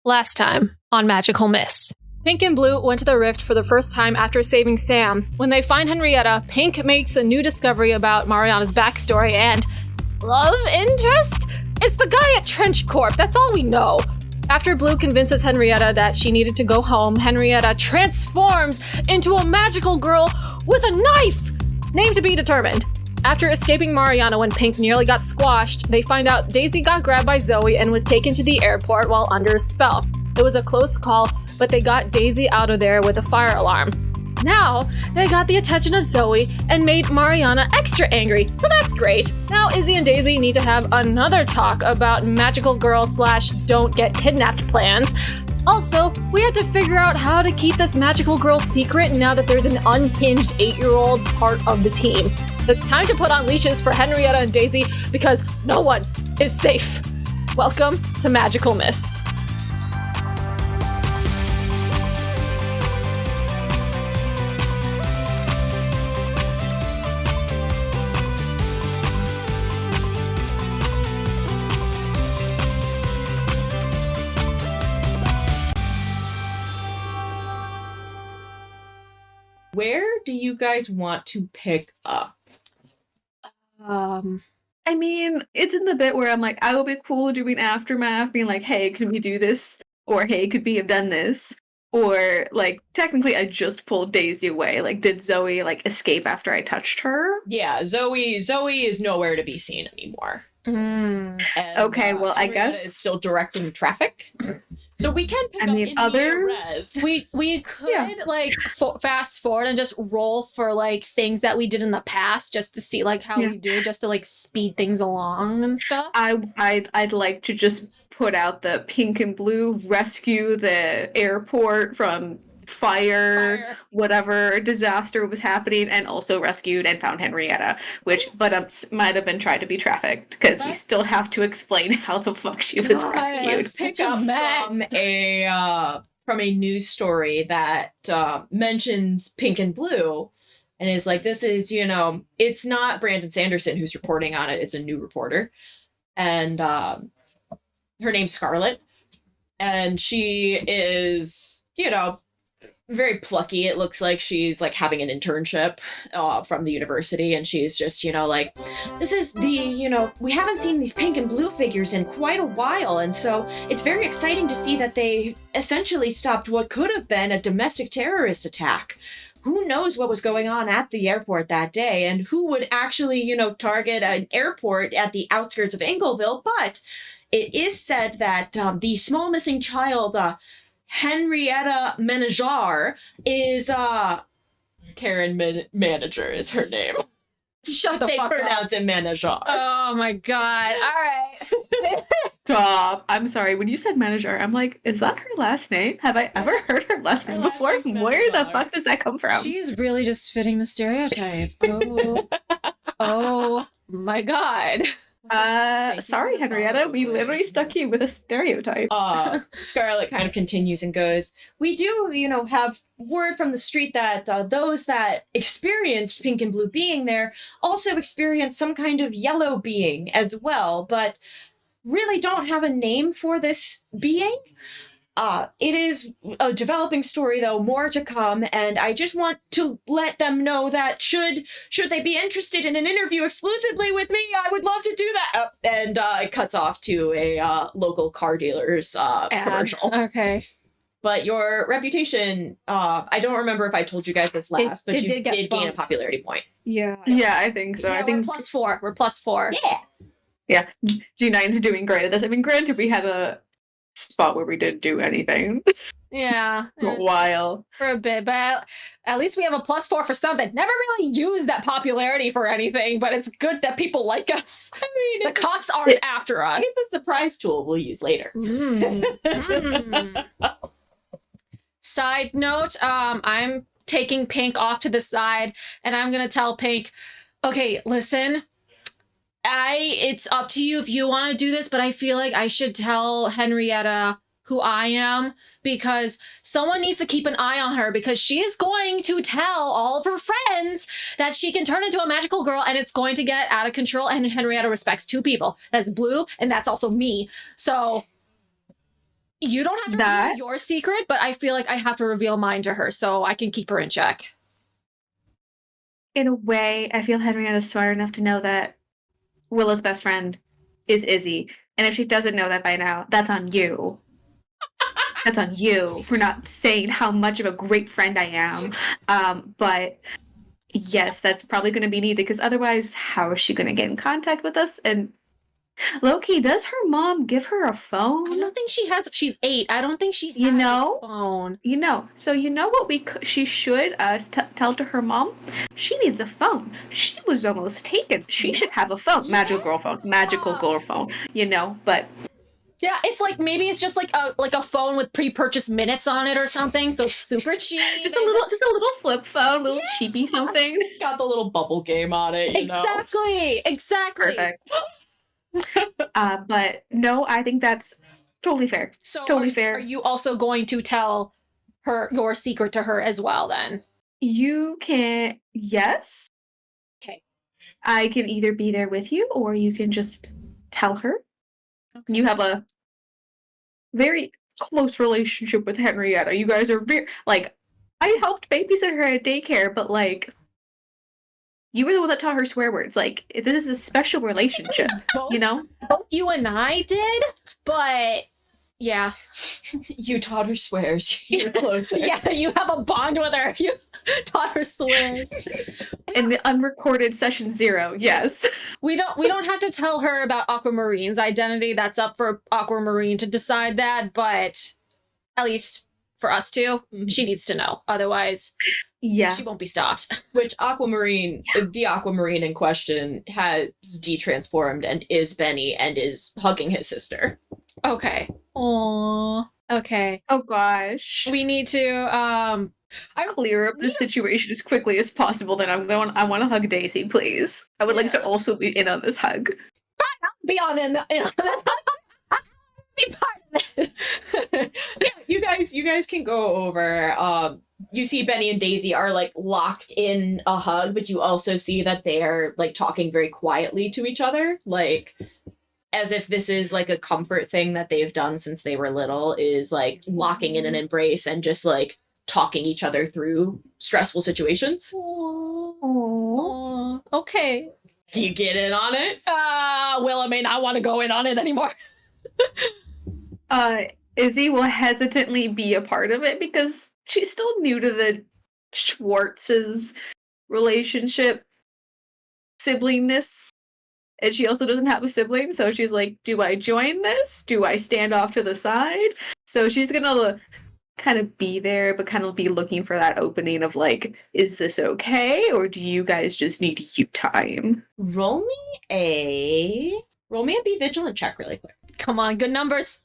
Last time on Magical Miss. Pink and Blue went to the rift for the first time after saving Sam. When they find Henrietta, Pink makes a new discovery about Mariana's backstory and love interest? It's the guy at Trench Corp, that's all we know. After Blue convinces Henrietta that she needed to go home, Henrietta transforms into a magical girl with a knife! Name to be determined. After escaping Mariana when Pink nearly got squashed, they find out Daisy got grabbed by Zoe and was taken to the airport while under a spell. It was a close call, but they got Daisy out of there with a fire alarm. Now, they got the attention of Zoe and made Mariana extra angry, so that's great. Now Izzy and Daisy need to have another talk about magical girl / don't get kidnapped plans. Also, we had to figure out how to keep this magical girl secret now that there's an unhinged 8-year-old part of the team. It's time to put on leashes for Henrietta and Daisy because no one is safe. Welcome to Magical Miss. Where do you guys want to pick up? I mean, it's in the bit where I'm like, I would be cool doing aftermath, being like, hey, could we do this? Or hey, could we have done this? Or like, technically, I just pulled Daisy away. Like, did Zoe like escape after I touched her? Yeah, Zoe is nowhere to be seen anymore. And, okay, well, I Henrietta guess is still directing traffic. So we can pick up in res. We could like fast forward and just roll for like things that we did in the past just to see like how we do, just to like speed things along and stuff. I'd like to just put out the Pink and Blue rescue the airport from fire, whatever disaster was happening, and also rescued and found Henrietta, which might have been tried to be trafficked because we still have to explain how the fuck she was rescued. Pick up from a news story that mentions Pink and Blue and is like, this is, it's not Brandon Sanderson who's reporting on it, it's a new reporter. And her name's Scarlett. And she is, very plucky. It looks like she's like having an internship from the university, and she's just, like, this is the, we haven't seen these Pink and Blue figures in quite a while, and so it's very exciting to see that they essentially stopped what could have been a domestic terrorist attack. Who knows what was going on at the airport that day, and who would actually, target an airport at the outskirts of Ingleville, but it is said that the small missing child, Henrietta Menajar, is Karen Manager is her name. Shut the fuck up. They pronounce it Menajar. Oh my god. All right. Stop. I'm sorry. When you said manager, I'm like, is that her last name? Have I ever heard her last name before? Where the fuck does that come from? She's really just fitting the stereotype. Oh my god. Sorry, Henrietta. We literally stuck you with a stereotype. Scarlett kind of continues and goes, we do, have word from the street that those that experienced Pink and Blue being there also experienced some kind of yellow being as well, but really don't have a name for this being. It is a developing story, though, more to come, and I just want to let them know that should they be interested in an interview exclusively with me, I would love to do that. And it cuts off to a local car dealer's commercial. Okay. But your reputation, I don't remember if I told you guys this last, but you did gain a popularity point. Yeah. Yeah, I think so. Yeah, I think we're +4. We're +4. Yeah. G9's doing great at this. I mean, granted, we had a spot where we didn't do anything. Yeah. For a while. For a bit, but at least we have a +4 for something. Never really used that popularity for anything, but it's good that people like us. I mean, the cops aren't after us. It's a surprise tool we'll use later. Side note, I'm taking Pink off to the side, and I'm gonna tell Pink, okay, listen, it's up to you if you want to do this, but I feel like I should tell Henrietta who I am, because someone needs to keep an eye on her, because she is going to tell all of her friends that she can turn into a magical girl, and it's going to get out of control. And Henrietta respects two people. That's Blue, and that's also me. So You don't have to reveal your secret, but I feel like I have to reveal mine to her so I can keep her in check. In a way, I feel Henrietta's smart enough to know that Willa's best friend is Izzy. And if she doesn't know that by now, that's on you. That's on you for not saying how much of a great friend I am. But yes, that's probably going to be needed, because otherwise, how is she going to get in contact with us? And low-key, does her mom give her a phone? I don't think she has. If she's 8, I don't think she has a phone. So you know what she should tell to her mom? She needs a phone. She was almost taken. She should have a phone. Magical girl phone. But yeah, it's like maybe it's just like a phone with pre-purchased minutes on it or something. So super cheap. just a little flip phone, little cheapy something. Got the little bubble game on it. Exactly. Perfect. But no, I think that's totally fair. So totally fair. Are you also going to tell her your secret to her as well then? You can, yes. Okay. I can either be there with you, or you can just tell her. Okay. You have a very close relationship with Henrietta. You guys are very, like, I helped babysit her at daycare, but like, you were the one that taught her swear words. Like, this is a special relationship, Both you and I did, but yeah. You taught her swears. You're closer. Yeah, you have a bond with her. You taught her swears. In the unrecorded session 0, yes. We don't have to tell her about Aquamarine's identity. That's up for Aquamarine to decide that, but at least for us two, she needs to know. Otherwise, she won't be stopped. Which the Aquamarine in question has detransformed and is Benny and is hugging his sister. Okay. Aww. Okay. Oh gosh. We need to clear up the situation as quickly as possible. Then I want to hug Daisy, please. I would like to also be in on this hug. I'll be on in be part of it. Yeah, you guys can go over. You see Benny and Daisy are like locked in a hug, but you also see that they are like talking very quietly to each other, like as if this is like a comfort thing that they've done since they were little, is like locking in an embrace and just like talking each other through stressful situations. Aww. Okay. Do you get in on it? Willa may not want to go in on it anymore. Izzy will hesitantly be a part of it because she's still new to the Schwartz's relationship siblingness. And she also doesn't have a sibling, so she's like, do I join this? Do I stand off to the side? So she's gonna kind of be there, but kind of be looking for that opening of like, is this okay? Or do you guys just need you time? Roll me a be vigilant check really quick. Come on, good numbers.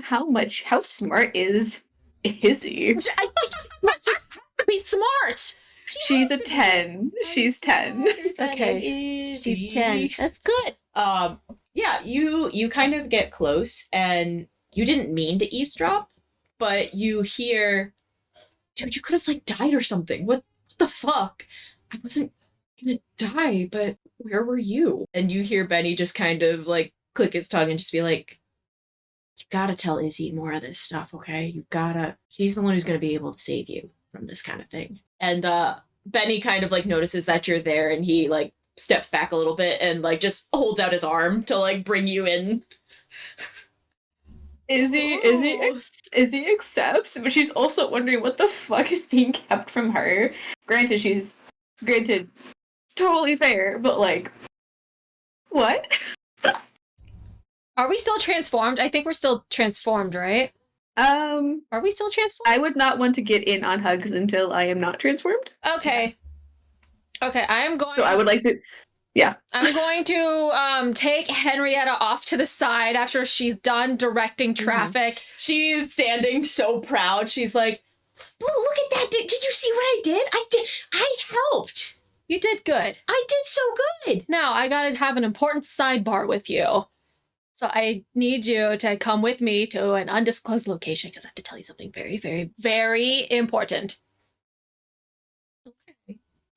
How smart is Izzy? I think she has to be smart. She's a 10. She's 10. Okay. She's 10. That's good. Yeah, you kind of get close and you didn't mean to eavesdrop, but you hear, dude, you could have like died or something. What the fuck? I wasn't gonna die, but where were you? And you hear Benny just kind of like click his tongue and just be like, you gotta tell Izzy more of this stuff, okay? You gotta. She's the one who's gonna be able to save you from this kind of thing. And Benny kind of like notices that you're there and he like steps back a little bit and like just holds out his arm to like bring you in. Izzy accepts, but she's also wondering what the fuck is being kept from her. Granted, totally fair, but like, what? Are we still transformed? I think we're still transformed, right? Are we still transformed? I would not want to get in on hugs until I am not transformed. Okay, I am going. So I would like to. Yeah. I'm going to take Henrietta off to the side after she's done directing traffic. Mm-hmm. She's standing so proud. She's like, Blue, look at that. Did you see what I did? I helped. You did good. I did so good. Now, I gotta have an important sidebar with you. So I need you to come with me to an undisclosed location because I have to tell you something very, very, very important.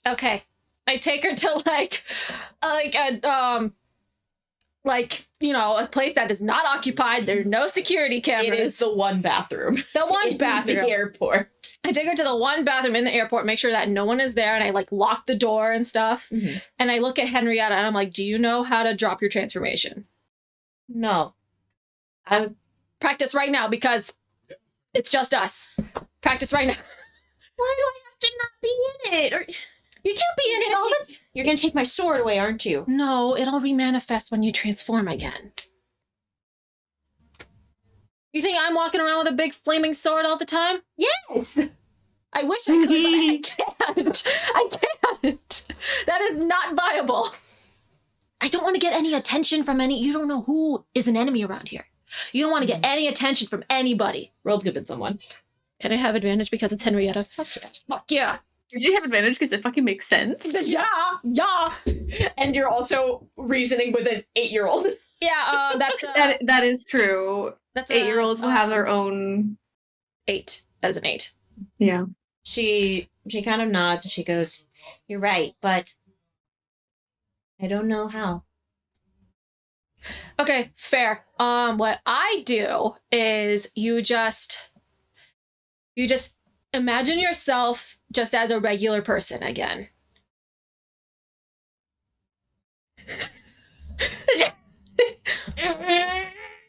Okay. I take her to like a like, you know, a place that is not occupied. There's no security cameras. It is the one bathroom. The one in bathroom. the airport. I take her to the one bathroom in the airport, make sure that no one is there, and I like lock the door and stuff. Mm-hmm. And I look at Henrietta and I'm like, do you know how to drop your transformation? No. I Practice right now because it's just us. Practice right now. Why do I have to not be in it? Or You can't be in it all the you're gonna take my sword away, aren't you? No, it'll remanifest when you transform again. You think I'm walking around with a big flaming sword all the time? Yes. I wish I could, but I can't. I can't. That is not viable. I don't want to get any attention from any. You don't know who is an enemy around here. You don't want to get any attention from anybody. Rolled good at someone. Can I have advantage because it's Henrietta? Fuck yeah. Fuck yeah. Did you have advantage because it fucking makes sense? Yeah. Yeah. And you're also reasoning with an 8-year-old. Yeah, that's that is true. that's 8-year-olds will have their own 8 as an 8. Yeah. She kind of nods and she goes, "You're right, but I don't know how." Okay, fair. What I do is you just imagine yourself just as a regular person again.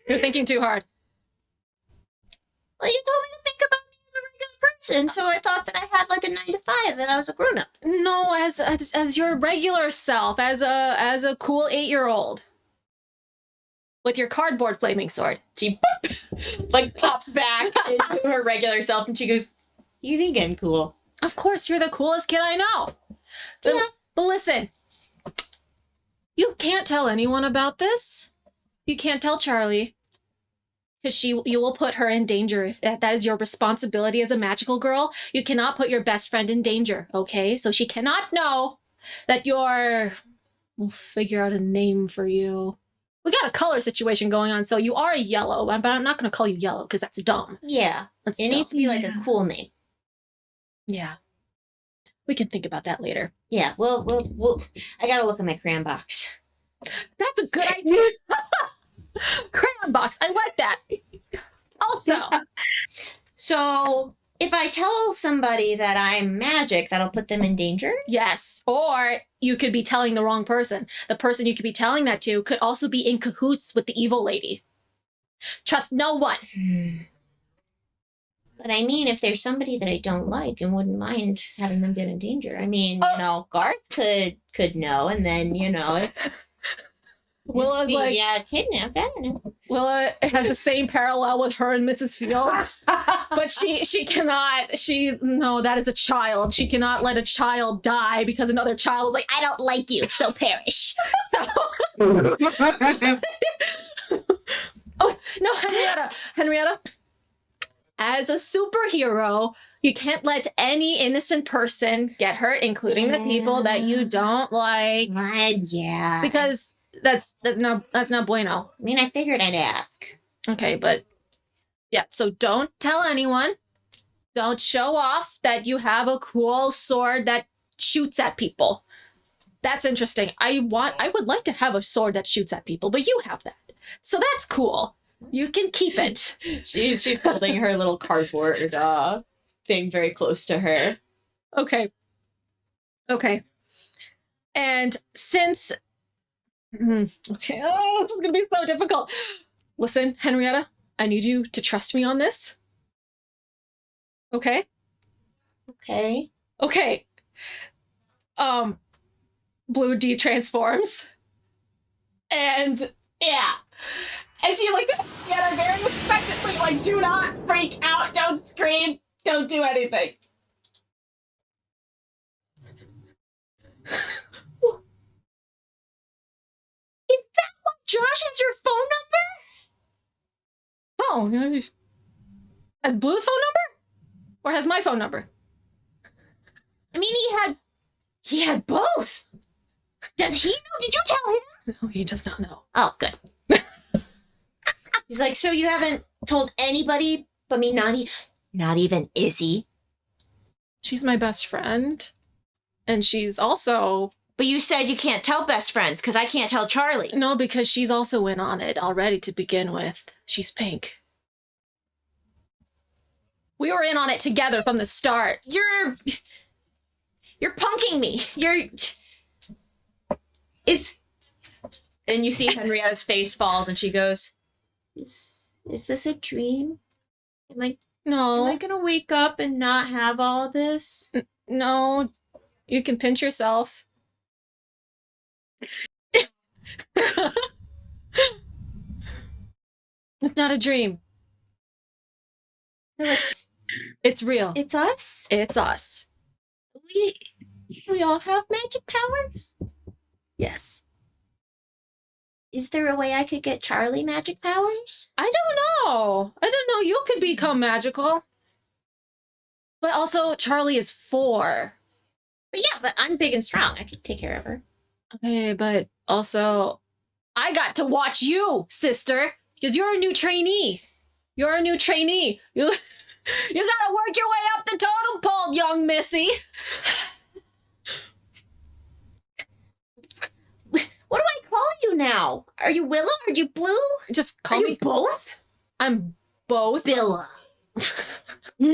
You're thinking too hard. Well, you told me to think about me as a regular person, so I thought that I had like a 9 to 5 and I was a grown-up. No, as your regular self, as a cool 8-year-old. With your cardboard flaming sword. She like pops back into her regular self and she goes, "You think I'm cool?" Of course, you're the coolest kid I know. Yeah. But listen, you can't tell anyone about this. You can't tell Charlie. Because you will put her in danger. If that is your responsibility as a magical girl. You cannot put your best friend in danger, okay? So she cannot know that you're... We'll figure out a name for you. We got a color situation going on, so you are a yellow, but I'm not going to call you yellow because that's dumb. Yeah. That's It dumb. needs to be like a cool name. Yeah. We can think about that later. Yeah, we'll I gotta look at my crayon box. That's a good idea. Crayon box. I like that. Also. So, if I tell somebody that I'm magic, that'll put them in danger? Yes. Or you could be telling the wrong person. The person you could be telling that to could also be in cahoots with the evil lady. Trust no one. But I mean, if there's somebody that I don't like and wouldn't mind having them get in danger, I mean, Oh. you know, Garth could know, and then, you know, Willa's like, yeah, kidnapped. I don't know. Willa has the same parallel with her and Mrs. Fields. But she cannot, no, that is a child. She cannot let a child die because another child was like, I don't like you, so perish. So, oh, no, Henrietta, as a superhero, you can't let any innocent person get hurt, including the people that you don't like. Yeah. Because that's not bueno. I mean, I figured I'd ask. Okay, but yeah, so don't tell anyone. Don't show off that you have a cool sword that shoots at people. That's interesting. I would like to have a sword that shoots at people, but you have that. So that's cool. You can keep it. She's holding her little cardboard thing very close to her. Okay. And since okay, oh, this is gonna be so difficult. Listen, Henrietta, I need you to trust me on this. Okay? Okay. Blue de-transforms. And yeah. And she looked at her very expectantly, like, do not freak out, don't scream, don't do anything. Josh has your phone number? Oh, has Blue's phone number? Or has my phone number? I mean, he had both. Does he know? Did you tell him? No, he does not know. Oh, good. He's like, so you haven't told anybody but me, not even Izzy? She's my best friend. And she's also But you said you can't tell best friends because I can't tell Charlie. No, because she's also in on it already to begin with. She's pink. We were in on it together from the start. You're punking me. And you see Henrietta's face falls and she goes, Is this a dream? Am I No, gonna wake up and not have all this? no. You can pinch yourself. It's not a dream. So It's real. it's us? It's us. We all have magic powers? Yes. Is there a way I could get Charlie magic powers? I don't know. I don't know. You could become magical. But also, Charlie is 4. But yeah, but I'm big and strong. I could take care of her. Okay, but also, I got to watch you, sister, because you're a new trainee. You're a new trainee. You gotta work your way up the totem pole, young missy. What do I call you now? Are you Willa? Are you Blue? Just Are call you me. both? I'm both. Villa. Woo!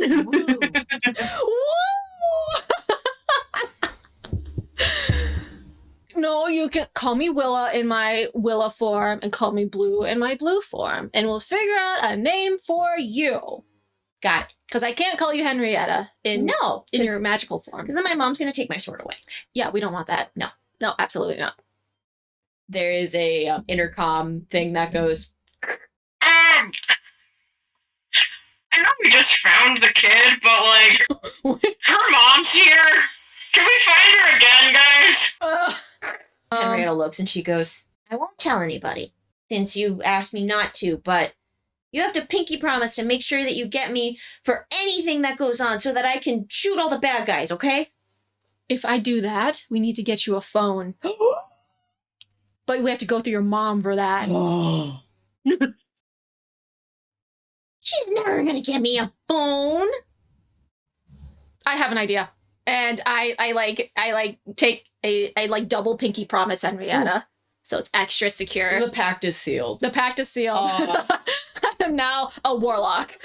No, you can call me Willa in my Willa form and call me Blue in my Blue form. And we'll figure out a name for you. Got it. Because I can't call you Henrietta in No. your magical form. Because then my mom's going to take my sword away. Yeah, we don't want that. No, absolutely not. there is a intercom thing that goes, I know we just found the kid, but, like, her mom's here. Can we find her again, guys? Henrietta looks and she goes, I won't tell anybody, since you asked me not to, but you have to pinky promise to make sure that you get me for anything that goes on so that I can shoot all the bad guys, okay? If I do that, we need to get you a phone. But we have to go through your mom for that. She's never gonna get me a phone. I have an idea. And I double pinky promise Henrietta. So it's extra secure. the pact is sealed. The pact is sealed. I am now a warlock.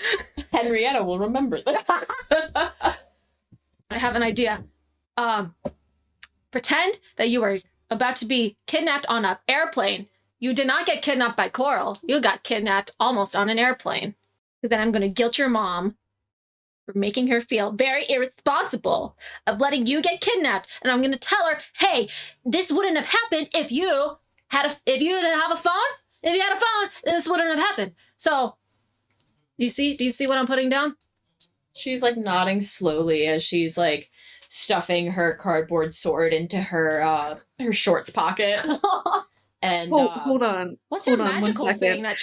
Henrietta will remember this. I have an idea. Pretend that you were about to be kidnapped on an airplane. You did not get kidnapped by Coral. You got kidnapped almost on an airplane. Because then I'm going to guilt your mom for making her feel very irresponsible of letting you get kidnapped. And I'm going to tell her, hey, this wouldn't have happened if you didn't have a phone. If you had a phone, this wouldn't have happened. So, do you see what I'm putting down? She's like nodding slowly as she's like stuffing her cardboard sword into her shorts pocket. And Hold on. What's Hold her on, one magical second. thing that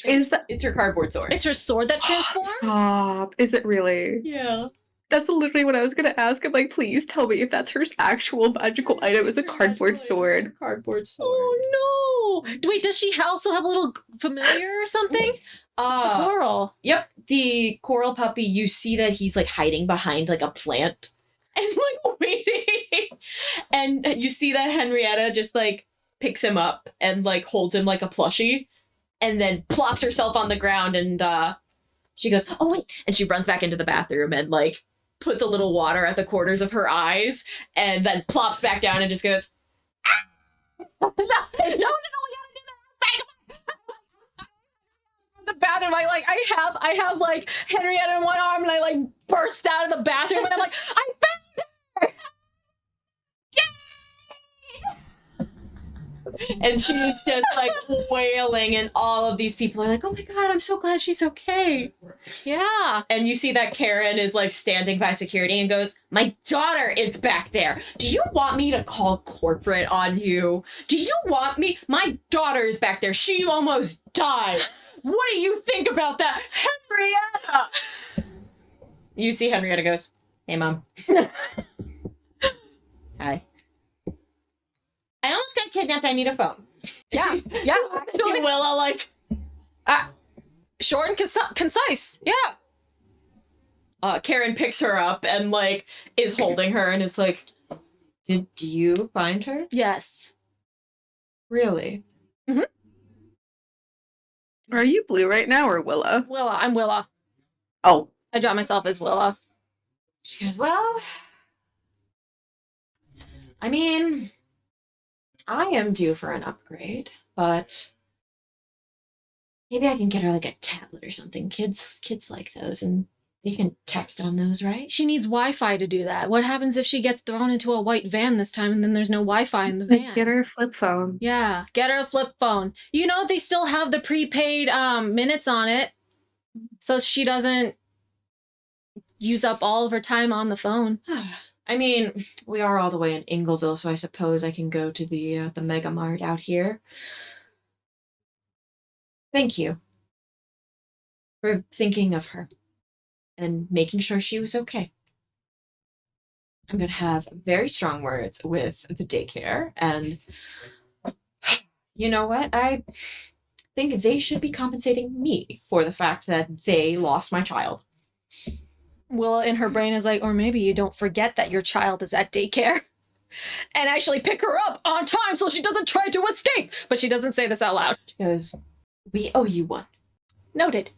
Is that it's her cardboard sword. It's her sword that transforms? stop? Is it really? Yeah. That's literally what I was gonna ask. I'm like, please tell me if that's her actual magical item is a cardboard sword. Cardboard sword. Oh no! Wait, does she also have a little familiar or something? It's the coral. Yep, the coral puppy, you see that he's like hiding behind like a plant and like waiting. And you see that Henrietta just like picks him up and like holds him like a plushie and then plops herself on the ground and she goes, oh wait, and she runs back into the bathroom and like puts a little water at the corners of her eyes and then plops back down and just goes, No, we gotta do that. The bathroom, I have like Henrietta in one arm and I like burst out of the bathroom and I'm like, I found her! and she's just like wailing and all of these people are like, oh my god, I'm so glad she's okay. Yeah. And you see that Karen is like standing by security and goes, my daughter is back there. Do you want me to call corporate on you? Do you want me? My daughter is back there. She almost died. What do you think about that? Henrietta! You see Henrietta goes, hey mom. Hi. I almost got kidnapped. I need a phone. Yeah. Yeah. Actually, Willa, like, Short and concise. Yeah. Karen picks her up and like is holding her and is like, Did you find her? Yes. Really? Are you Blue right now or Willa? Willa. I'm Willa. Oh. I draw myself as Willa. She goes, well, I mean, I am due for an upgrade, but maybe I can get her like a tablet or something. Kids like those, and they can text on those, right? She needs Wi-Fi to do that. What happens if she gets thrown into a white van this time and then there's no Wi-Fi in the van? Get her a flip phone. Yeah, get her a flip phone. You know, they still have the prepaid minutes on it, so she doesn't use up all of her time on the phone. I mean, we are all the way in Ingleville, so I suppose I can go to the Mega Mart out here. Thank you for thinking of her and making sure she was okay. I'm going to have very strong words with the daycare, and you know what? I think they should be compensating me for the fact that they lost my child. Willa in her brain is like, or maybe you don't forget that your child is at daycare and actually pick her up on time so she doesn't try to escape. But she doesn't say this out loud. She goes, we owe you one. Noted.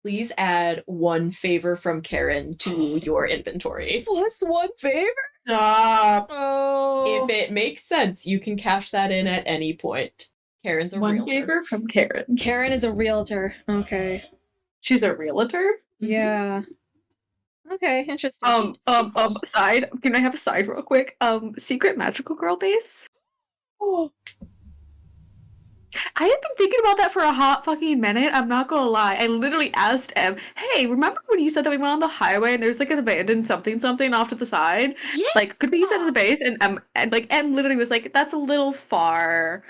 Please add one favor from Karen to your inventory. What's one favor? Stop. Oh. If it makes sense, you can cash that in at any point. Karen's a One realtor. favor from Karen. Karen is a realtor. Okay. She's a realtor? Yeah. Okay, interesting. Side. Can I have a side real quick? Secret magical girl base? Oh. I have been thinking about that for a hot fucking minute. I'm not gonna lie. I literally asked Em, hey, remember when you said that we went on the highway and there's like an abandoned something off to the side? Yeah. Like, could we use that as a base? And Em literally was like, that's a little far.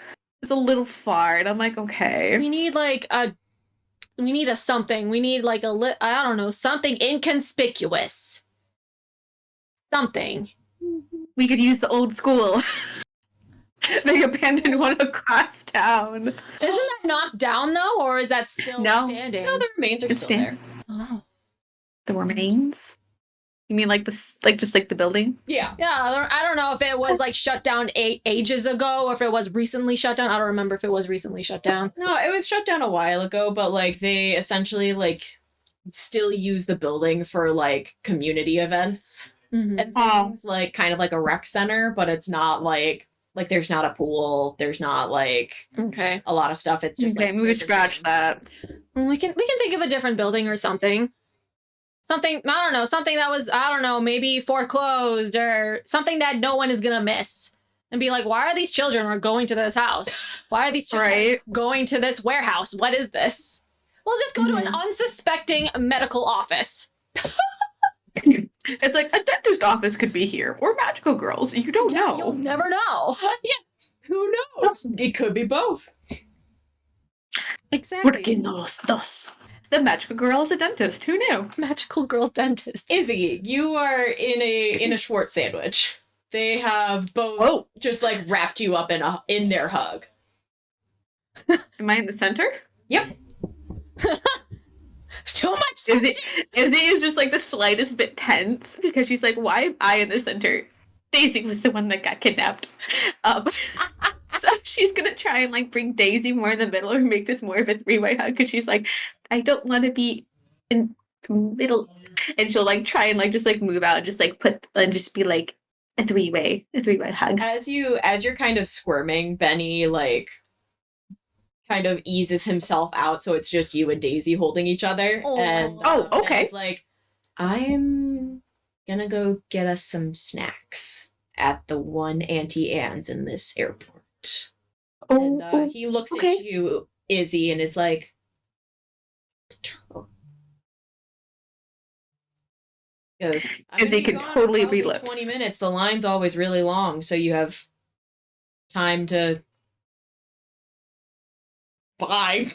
It's a little far. And I'm like, okay. We need like a something. We need like I don't know, something inconspicuous. Something. We could use the old school. They abandoned one across town. Isn't that knocked down though, or is that still standing? No, the remains are still there. Oh. The remains? You mean like just the building? Yeah. Yeah, I don't know if it was like shut down ages ago or if it was recently shut down. I don't remember if it was recently shut down. No, it was shut down a while ago, but like they essentially like still use the building for like community events Mm-hmm. and things, like kind of like a rec center, but it's not like there's not a pool, there's not like Okay. a lot of stuff. It's just Okay, like we could scratch that. Well, we can think of a different building or something. Something, I don't know, something that was, I don't know, maybe foreclosed or something that no one is gonna miss. And be like, why are these children going to this house? Why are these children going to this warehouse? What is this? We'll just go to an unsuspecting medical office. It's like a dentist office could be here, or magical girls. You don't know. You'll never know. who knows? It could be both. Exactly. Working those dos. The magical girl is a dentist. Who knew? Magical girl dentist. Izzy, you are in a Schwartz sandwich. They have both just like wrapped you up in their hug. Am I in the center? Yep. Too much. Izzy is just like the slightest bit tense because she's like, why am I in the center? Daisy was the one that got kidnapped. So she's gonna try and like bring Daisy more in the middle or make this more of a three-way hug because she's like, I don't want to be in the middle. And she'll like try and like just like move out and just like put and just be like a three-way hug. As you're kind of squirming, Benny like kind of eases himself out, so it's just you and Daisy holding each other. Oh. And Okay. Benny's like, I'm gonna go get us some snacks at the one Auntie Anne's in this airport. And he looks at you, Izzy, and is like, goes, Izzy can totally relapse. 20 minutes. The line's always really long, so you have time to buy.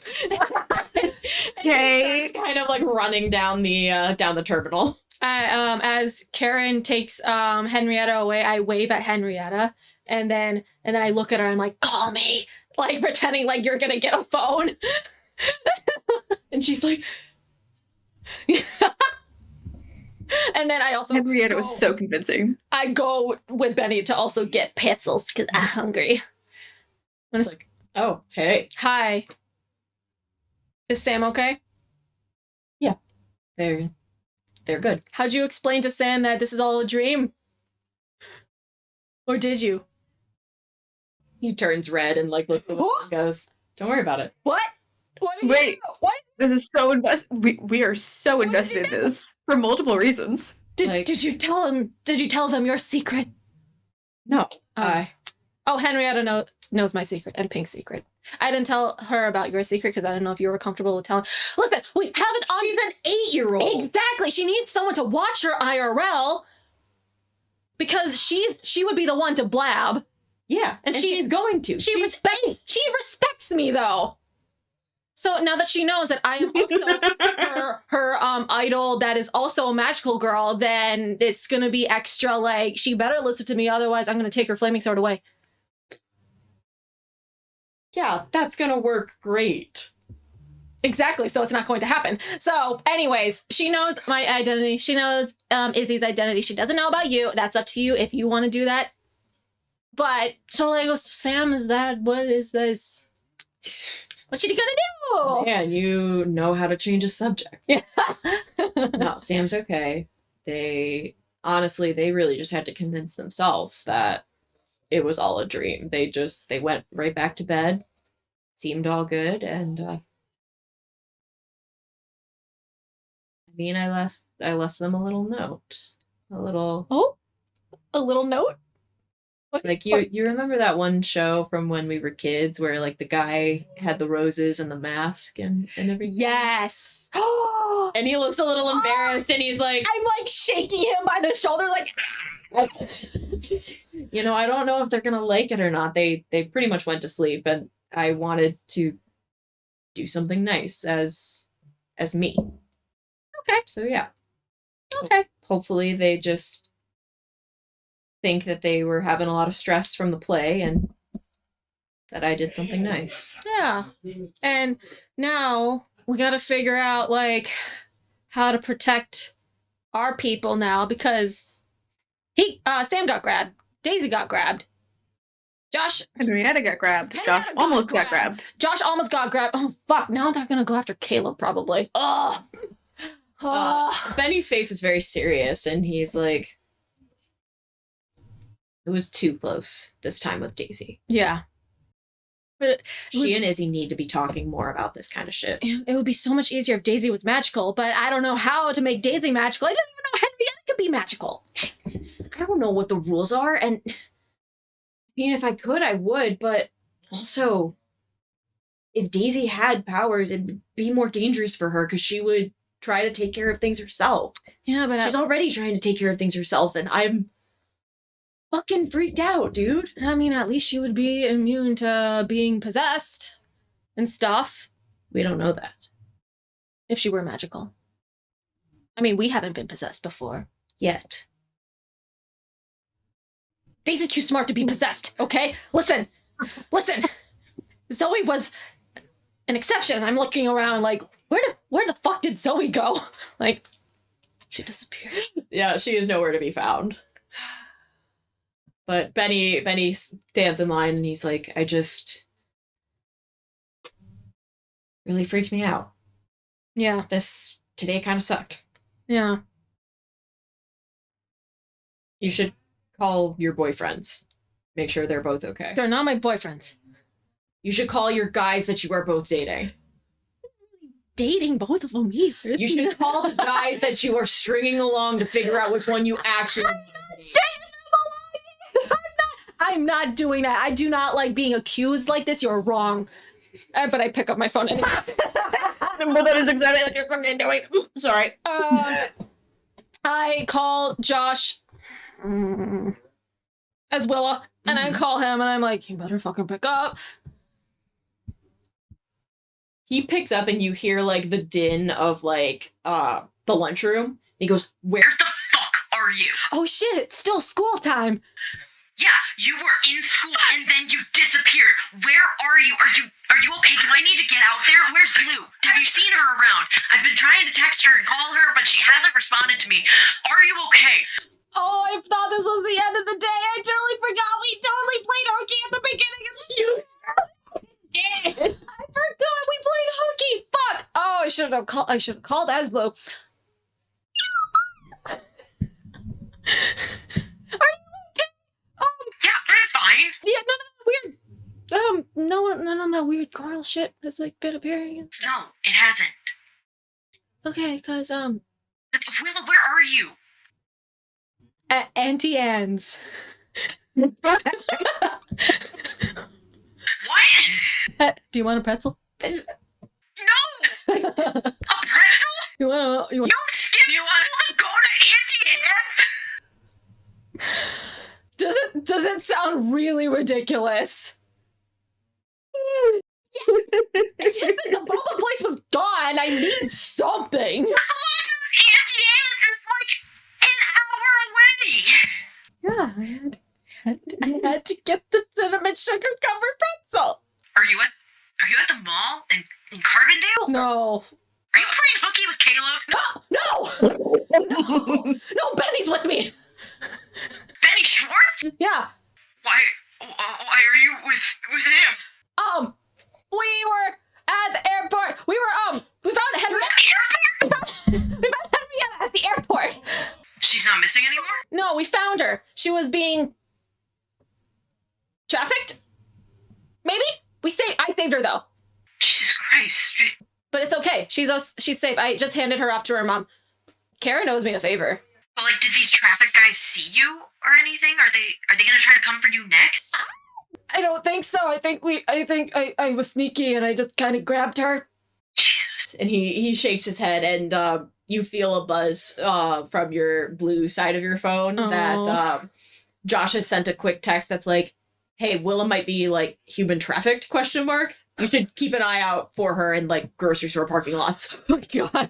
Okay. It's kind of like running down the terminal. As Karen takes Henrietta away, I wave at Henrietta, and then I look at her. I'm like, "Call me!" Like pretending like you're gonna get a phone. And she's like, And then I also Henrietta was so convincing. I go with Benny to also get pretzels because I'm hungry. It's like, oh, hey. Hi. Is Sam okay? They're good. How'd you explain to Sam that this is all a dream? Or did you? He turns red and like looks at the and goes, don't worry about it. What? What did Wait. you do? What? This is so we are so invested in this for multiple reasons. Did you tell him? Did you tell them your secret? No. Oh, Henrietta knows my secret and Pink's secret. I didn't tell her about your secret because I didn't know if you were comfortable with telling. Listen, we haven't. She's an 8-year-old. Exactly. She needs someone to watch her IRL because she would be the one to blab. Yeah, and she's going to. She respects me though. So now that she knows that I am also her idol that is also a magical girl, then it's gonna be extra like she better listen to me, otherwise I'm gonna take her flaming sword away. Yeah, that's gonna work great. Exactly, so it's not going to happen. So anyways, she knows my identity. She knows Izzy's identity. She doesn't know about you. That's up to you if you want to do that. But so like, Sam, is that, what is this? What's she gonna do? Man, you know how to change a subject. Yeah. No, Sam's okay. They really just had to convince themselves that it was all a dream. They went right back to bed, seemed all good, and I left them a little note. A little note? What? Like you remember that one show from when we were kids where like the guy had the roses and the mask and everything? Yes. And he looks a little embarrassed and he's like, I'm like shaking him by the shoulder like you know, I don't know if they're gonna like it or not. They pretty much went to sleep and I wanted to do something nice as me. Okay. So yeah. Okay. Hopefully they just think that they were having a lot of stress from the play and that I did something nice. Yeah. And now we got to figure out like how to protect our people now because Sam got grabbed. Daisy got grabbed. Henrietta got grabbed. Josh almost got grabbed. Josh almost got grabbed. Oh fuck, now they're going to go after Caleb probably. Benny's face is very serious and he's like, it was too close this time with Daisy. Yeah. But she and Izzy need to be talking more about this kind of shit. It would be so much easier if Daisy was magical, but I don't know how to make Daisy magical. I don't even know Henrietta could be magical. I don't know what the rules are, and I mean, if I could, I would, but also, if Daisy had powers, it'd be more dangerous for her because she would try to take care of things herself. Yeah, but she's already trying to take care of things herself, and I'm fucking freaked out, dude. I mean, at least she would be immune to being possessed and stuff. We don't know that. If she were magical. I mean, we haven't been possessed before. Yet. Daisy's too smart to be possessed, okay? Listen. Zoe was an exception. I'm looking around like, where the fuck did Zoe go? Like, she disappeared. Yeah, she is nowhere to be found. But Benny stands in line and he's like, I just really freaked me out. Yeah. Today kind of sucked. Yeah. You should call your boyfriends. Make sure they're both okay. They're not my boyfriends. You should call your guys that you are both dating. Dating both of them either. You should call the guys that you are stringing along to figure out which one you actually I'm not doing that. I do not like being accused like this. You're wrong. But I pick up my phone anyway. Well, that is exactly what you're fucking doing. Sorry. I call Josh as Willa, and I call him, and I'm like, you better fucking pick up. He picks up, and you hear, like, the din of, like, the lunchroom. He goes, where the fuck are you? Oh, shit, it's still school time. Yeah, you were in school and then you disappeared. Where are you? Are you okay? Do I need to get out there? Where's Blue? Have you seen her around? I've been trying to text her and call her, but she hasn't responded to me. Are you okay? Oh, I thought this was the end of the day. I totally forgot we totally played hooky at the beginning of the series. Did. I forgot we played hooky. Fuck. Oh, I should have called as Blue. Are you okay? Yeah, I'm fine. Yeah, none of that weird. None of that weird coral shit has like been appearing. No, it hasn't. Okay, cause Willa, where are you? at Auntie Anne's. What? Do you want a pretzel? No! A pretzel? You want? You skip? Do you want to go to Auntie Anne's? Does it sound really ridiculous? The boba place was gone. I need something. The closest Auntie Anne's is like an hour away. Yeah, I had to get the cinnamon sugar covered pretzel. Are you at the mall in Carbondale? No. Are you playing hooky with Caleb? No, no, Benny's with me. Benny Schwartz? Yeah. Why are you with him? We were at the airport. We found Henrietta. We found Henrietta at the airport. She's not missing anymore? No, we found her. She was being trafficked. Maybe I saved her though. Jesus Christ. But it's okay. She's safe. I just handed her off to her mom. Kara owes me a favor. But like, did these traffic guys see you or anything? Are they gonna try to come for you next? I don't think so. I think I was sneaky and I just kind of grabbed her. Jesus. And he shakes his head, and you feel a buzz from your blue side of your phone that Josh has sent a quick text that's like, hey, Willa might be like human trafficked, ? You should keep an eye out for her in like grocery store parking lots. Oh my god.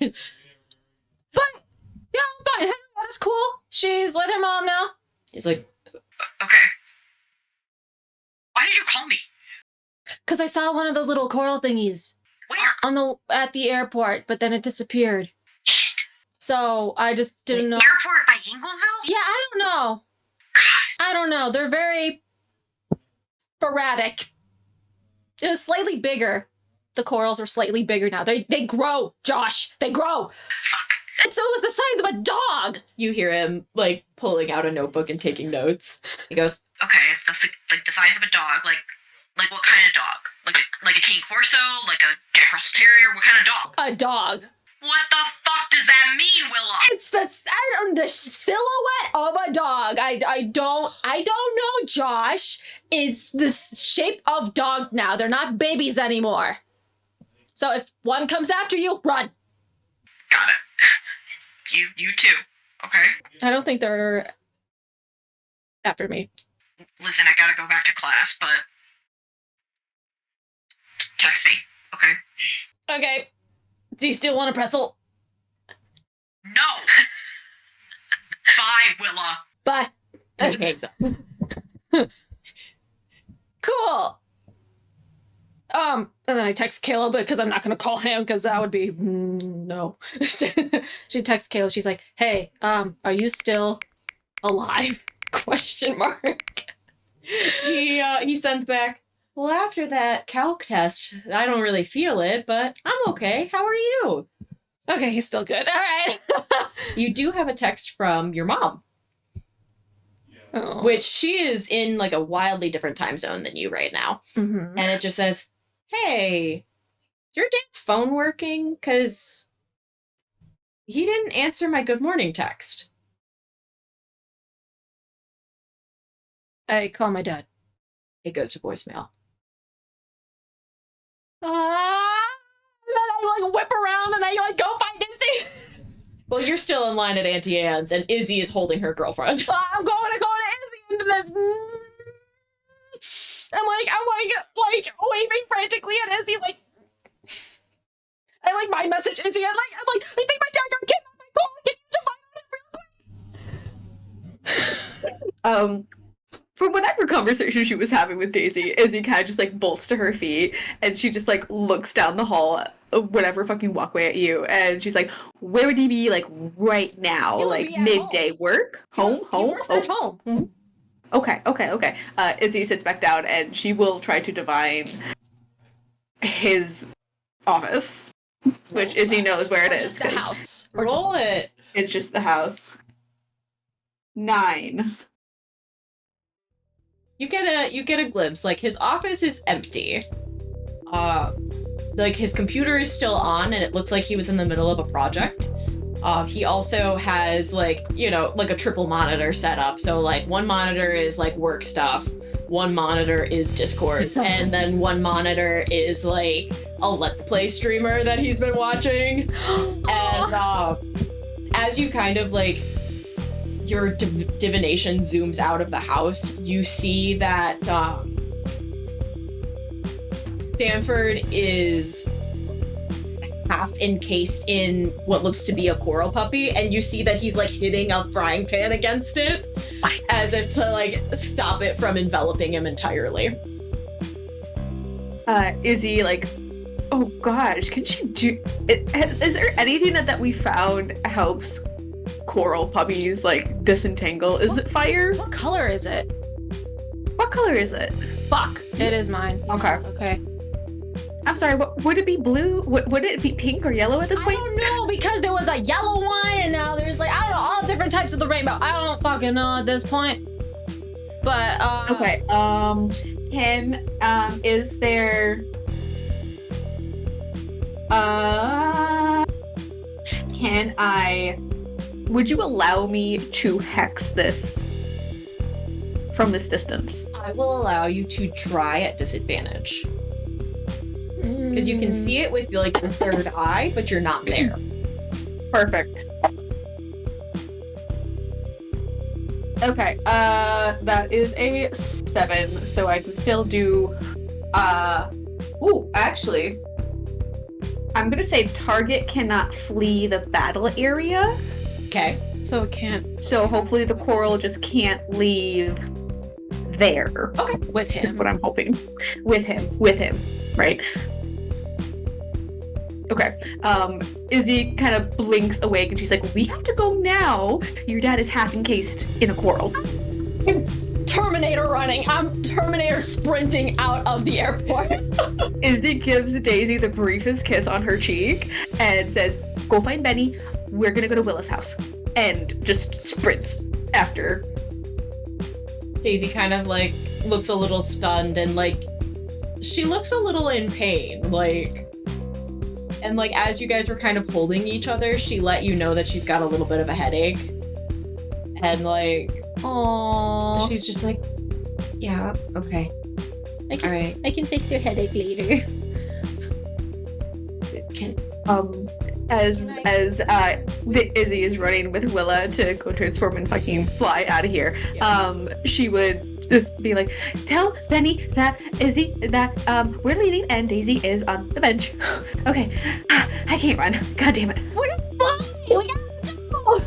But yeah, I'm fine. That's cool. She's with her mom now. He's like, Okay. Why did you call me? Cause I saw one of those little coral thingies Where? at the airport, but then it disappeared. Shit. So I just didn't know. Airport by Ingleville? Yeah, I don't know. God. I don't know. They're very sporadic. It was slightly bigger. The corals are slightly bigger now. They grow, Josh. They grow. Fuck. And so it was the size of a dog. you hear him like pulling out a notebook and taking notes. He goes, Okay, that's like the size of a dog. Like what kind of dog? Like a King Corso? Like a Jack Russell Terrier? What kind of dog? A dog. What the fuck does that mean, Willa? It's the silhouette of a dog. I don't know, Josh. It's the shape of dog now. They're not babies anymore. So if one comes after you, run. Got it. You too. Okay. I don't think they're after me. Listen, I gotta go back to class, but text me, okay? Okay. Do you still want a pretzel? No. Bye, Willa. Bye. and he hangs up. Cool. And then I text Caleb because I'm not gonna call him because that would be no. She texts Caleb. She's like, "Hey, are you still alive?" ? He sends back, well, after that calc test, I don't really feel it, but I'm okay. How are you? Okay, he's still good. All right. You do have a text from your mom, Oh. which she is in like a wildly different time zone than you right now. Mhm. And it just says, hey, is your dad's phone working? Because he didn't answer my good morning text. I call my dad. It goes to voicemail. And then I like whip around and I like go find Izzy. Well, you're still in line at Auntie Anne's, and Izzy is holding her girlfriend. I'm going to Izzy, and then I'm like waving frantically at Izzy, like I like my message Izzy. I'm like, I think my dad got kidnapped. Can you find out real quick? from whatever conversation she was having with Daisy, Izzy kind of just like bolts to her feet and she just like looks down the hall, whatever fucking walkway at you, and she's like, where would he be like right now? He would Like be at midday work? Home? He works at home. Mhm. Okay. Izzy sits back down and she will try to divine his office, which Izzy knows where it is. Just the 'cause house. Roll it. It's just the house. 9. You get a glimpse. Like, his office is empty. Like, his computer is still on, and it looks like he was in the middle of a project. He also has, like, you know, like a triple monitor setup. So, like, one monitor is, like, work stuff. One monitor is Discord. And then one monitor is, like, a Let's Play streamer that he's been watching. And as you kind of, like, your divination zooms out of the house, you see that Stanford is half encased in what looks to be a coral puppy, and you see that he's like hitting a frying pan against it as if to like stop it from enveloping him entirely. Izzy, like, oh gosh, could she do... Is there anything that we found helps coral puppies, like, disentangle? Is it fire? What color is it? What color is it? Fuck. It is mine. Okay. Okay. I'm sorry, would it be blue? Would it be pink or yellow at this I point? don't know, because there was a yellow one and now there's like, I don't know, all different types of the rainbow. I don't fucking know at this point. But, Okay, is there... Can I... Would you allow me to hex this from this distance? I will allow you to try at disadvantage. Because you can see it with like the third eye, but you're not there. Perfect. Okay, that is a 7, so I can still do, ooh, actually, I'm gonna say target cannot flee the battle area, Okay. So it can't so hopefully the coral just can't leave there, with is him. what I'm hoping. With him, right? Okay, Izzy kind of blinks awake and she's like, we have to go now. Your dad is half encased in a coral. Terminator running. I'm Terminator sprinting out of the airport. Izzy gives Daisy the briefest kiss on her cheek and says, go find Benny. We're gonna go to Willa's house. And just sprints after. Daisy kind of like looks a little stunned and like she looks a little in pain, like, and like as you guys were kind of holding each other, she let you know that she's got a little bit of a headache. And like, Aww. she's just like, yeah, okay. All right. I can fix your headache later. As Izzy is running with Willa to go transform and fucking fly out of here, she would just be like, tell Benny that Izzy, that we're leaving and Daisy is on the bench. Okay, I can't run. God damn it. We gotta go.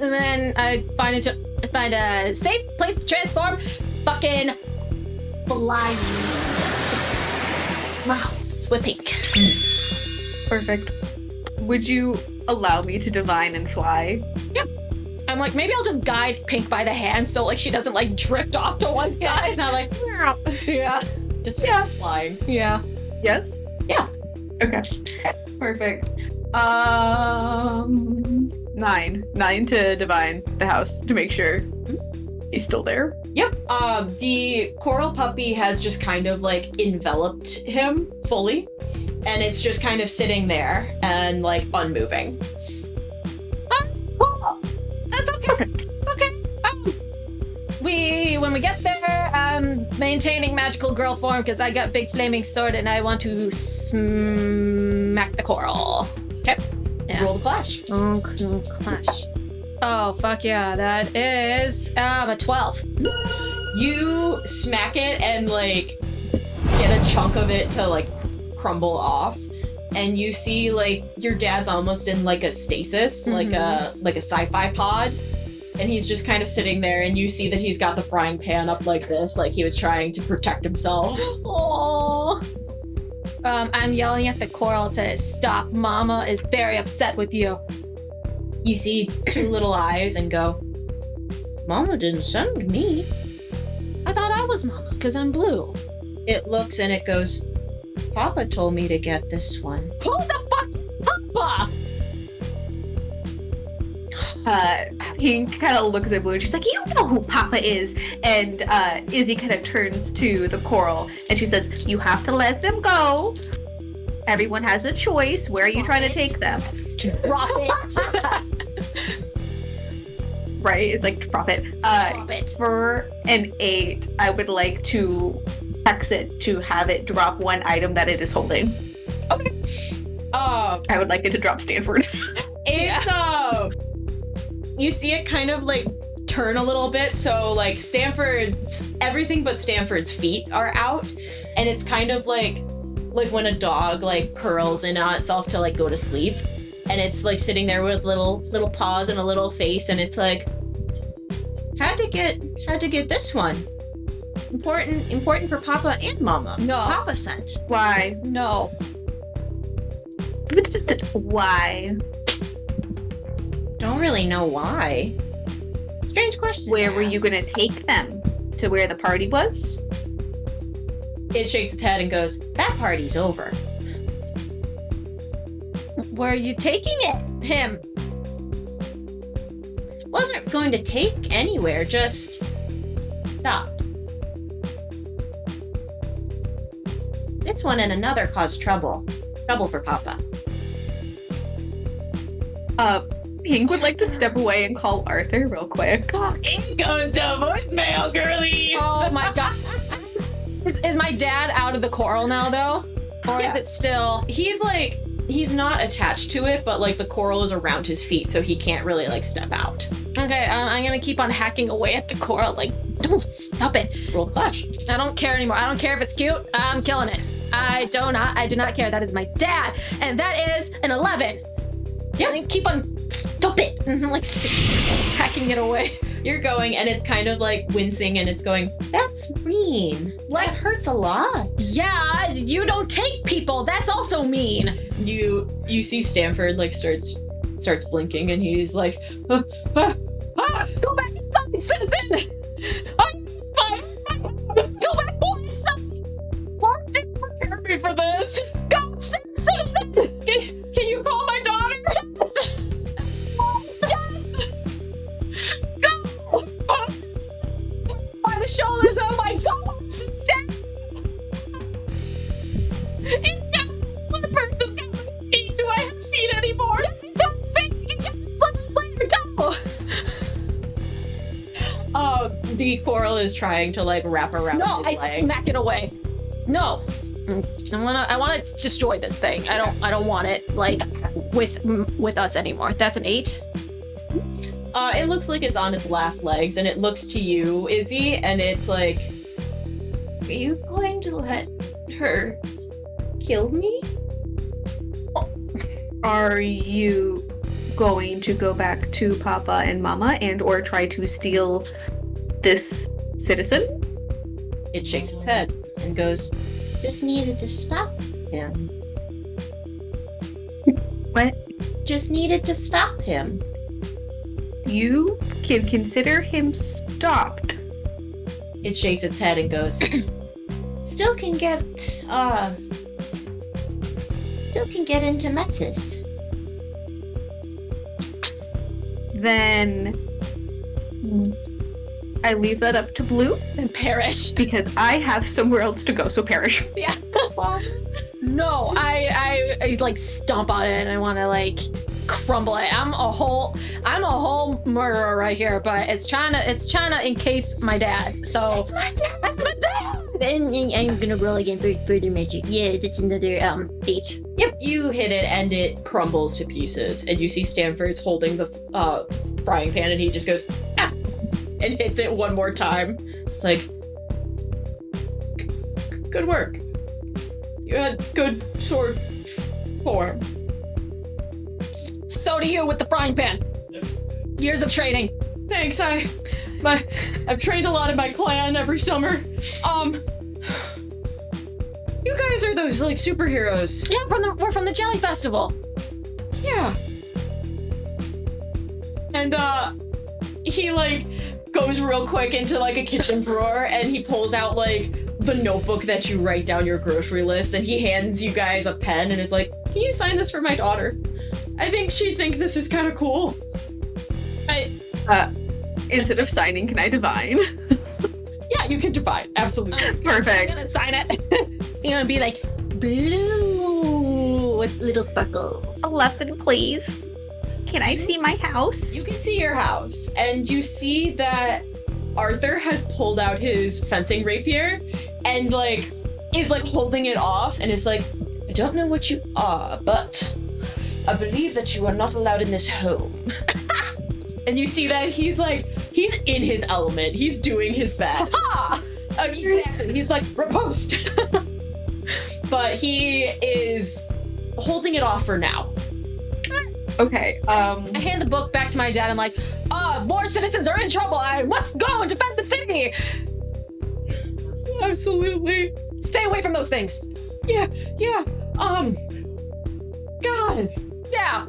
And then I find a safe place to transform. Fucking fly to my house with Pink. Perfect. Would you allow me to divine and fly? Yep. I'm like, maybe I'll just guide Pink by the hand so like she doesn't like drift off to one side. Not like, Yeah. just Yeah. flying. Yeah. Yes? Yeah. Okay. Perfect. 9. 9 to divine the house to make sure he's still there. Yep. The coral puppy has just kind of like enveloped him fully, and it's just kind of sitting there and like unmoving. Cool. That's okay. Perfect. Okay. When we get there, I'm maintaining magical girl form because I got big flaming sword and I want to smack the coral. Okay. Yeah. Roll the clash. Oh, clash. Oh, fuck yeah. That is a 12. You smack it and like get a chunk of it to like crumble off, and you see like your dad's almost in like a stasis, like a sci-fi pod, and he's just kind of sitting there, and you see that he's got the frying pan up like this, like he was trying to protect himself. Aww. I'm yelling at the coral to stop. Mama is very upset with you. You see two little eyes and go, Mama didn't send me. I thought I was Mama, because I'm blue. it looks and it goes, Papa told me to get this one. Who the fuck is Papa? Pink kind of looks at Blue and she's like, you know who Papa is. And Izzy kind of turns to the coral and she says, you have to let them go. Everyone has a choice. Where are you trying to take them? Drop it. Right? It's like, drop it. Drop it. For an 8, I would like to hex it to have it drop one item that it is holding. okay. I would like it to drop Stanford. You see it kind of like turn a little bit, so like everything but Stanford's feet are out, and it's kind of like when a dog like curls in on itself to like go to sleep, and it's like sitting there with little paws and a little face, and it's like, Had to get this one. Important for Papa and Mama. No. Papa sent. Why? No. Why? Don't really know why. Strange question. Where to were you ask. gonna take them? To where the party was? it shakes its head and goes, That party's over. Where are you taking it? Him. Wasn't going to take anywhere, just stopped. This one and another caused trouble. Trouble for Papa. Pink would like to step away and call Arthur real quick. it goes to voicemail, girly. Oh my god. Is my dad out of the coral now though? Or Yeah. is it still? He's not attached to it, but like the coral is around his feet, so he can't really like step out. Okay, I'm gonna keep on hacking away at the coral. Like, don't stop it. Roll clash. I don't care anymore. I don't care if it's cute. I'm killing it. I do not care. That is my dad, and that is an 11. Yep. And keep on. Stop it. Like hacking it away. You're going, and it's kind of like wincing, and it's going, That's mean. Like- That hurts a lot. Yeah, you don't take people. That's also mean. you see Stanford like starts blinking, and he's like, Go back inside, citizen. I'm fine. Go back, boy. Why did you prepare me for this? Go, citizen. Can you call my daughter? By the shoulders. Oh my god. Step. It's got slippers. It's got my feet. Do I have feet anymore? Don't think. Later. Go. The coral is trying to like wrap around No, his I leg. smack it away. No. I want to destroy this thing. I don't want it like with us anymore. That's an 8. It looks like it's on its last legs, and it looks to you, Izzy, and it's like, Are you going to let her kill me? Are you going to go back to Papa and Mama and or try to steal this citizen? it shakes its head and goes, Just needed to stop him. What? Just needed to stop him. You can consider him stopped. it shakes its head and goes, Still can get into messes. Then I leave that up to Blue And perish. because I have somewhere else to go, so perish. Yeah. No, I like stomp on it and I want to like crumble it. I'm a whole murderer right here, but it's trying to encase my dad. So That's my dad. that's my dad. And I'm gonna roll again for further magic. Yeah, that's another 8. Yep, you hit it, and it crumbles to pieces, and you see Stanford's holding the frying pan, and he just goes, ah! And hits it one more time. It's like, good work. You had good sword form. So do you with the frying pan. Years of training. Thanks. I've trained a lot in my clan every summer. You guys are those like superheroes. Yeah, we're from the Jelly Festival. Yeah. And he like goes real quick into like a kitchen drawer and he pulls out like the notebook that you write down your grocery list and he hands you guys a pen and is like, "Can you sign this for my daughter? I think she'd think this is kind of cool." Instead of signing, can I divine? Yeah, you can divide. Absolutely. I'm Perfect. gonna sign it. You're gonna be like blue with little sparkles. 11, please. Can I see my house? You can see your house and you see that Arthur has pulled out his fencing rapier and like is like holding it off and is like, "I don't know what you are, but I believe that you are not allowed in this home." And you see that he's in his element. He's doing his best. Exactly. He's like, "Riposte." But he is holding it off for now. Okay, I hand the book back to my dad. I'm like, more citizens are in trouble. I must go and defend the city. Absolutely. Stay away from those things. Yeah. God. Yeah.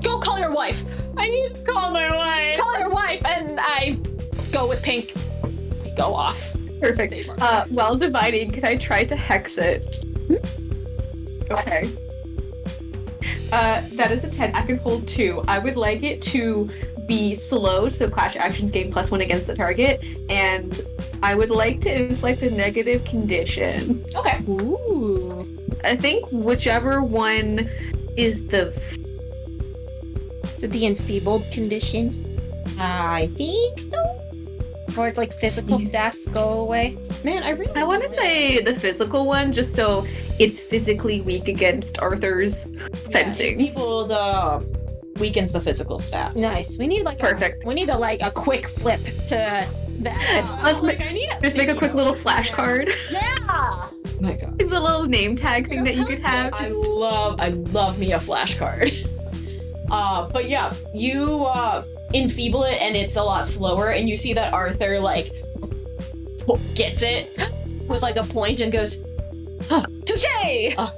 Go call your wife. I need to call my wife. Call your wife. And I go with Pink. We go off. perfect. Save our- While dividing, can I try to hex it? Okay. That is a 10. I can hold 2. I would like it to be slowed, so clash actions gain +1 against the target, and I would like to inflict a negative condition. Okay. Ooh. I think whichever one is the Is it the enfeebled condition? I think so. Or it's like physical stats go away? Man, I want to say the physical one, just so it's physically weak against Arthur's fencing. People weakens the physical stat. Nice. We need like Perfect. we need a quick flip to that. Let's Like, I need just make a quick little flashcard. Yeah. My God. The little name tag thing that you could have. I Just love me a flashcard. But yeah, you enfeeble it and it's a lot slower, and you see that Arthur like gets it with like a point and goes, Touche! "Oh,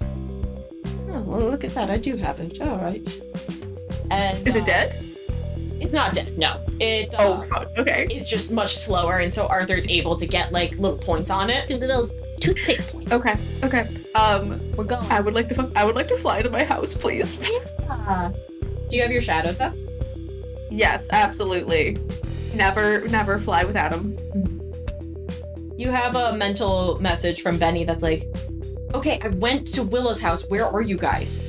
well, look at that! I do have it. All right." And is it dead? It's not dead. No, it. Oh fuck. Okay. It's just much slower, and so Arthur's able to get like little points on it. Do little toothpick points. Okay. Okay. We're going. I would like to fly to my house, please. Do you have your shadows up? Yes, absolutely. Never fly without him. You have a mental message from Benny that's like, "Okay, I went to Willa's house. Where are you guys?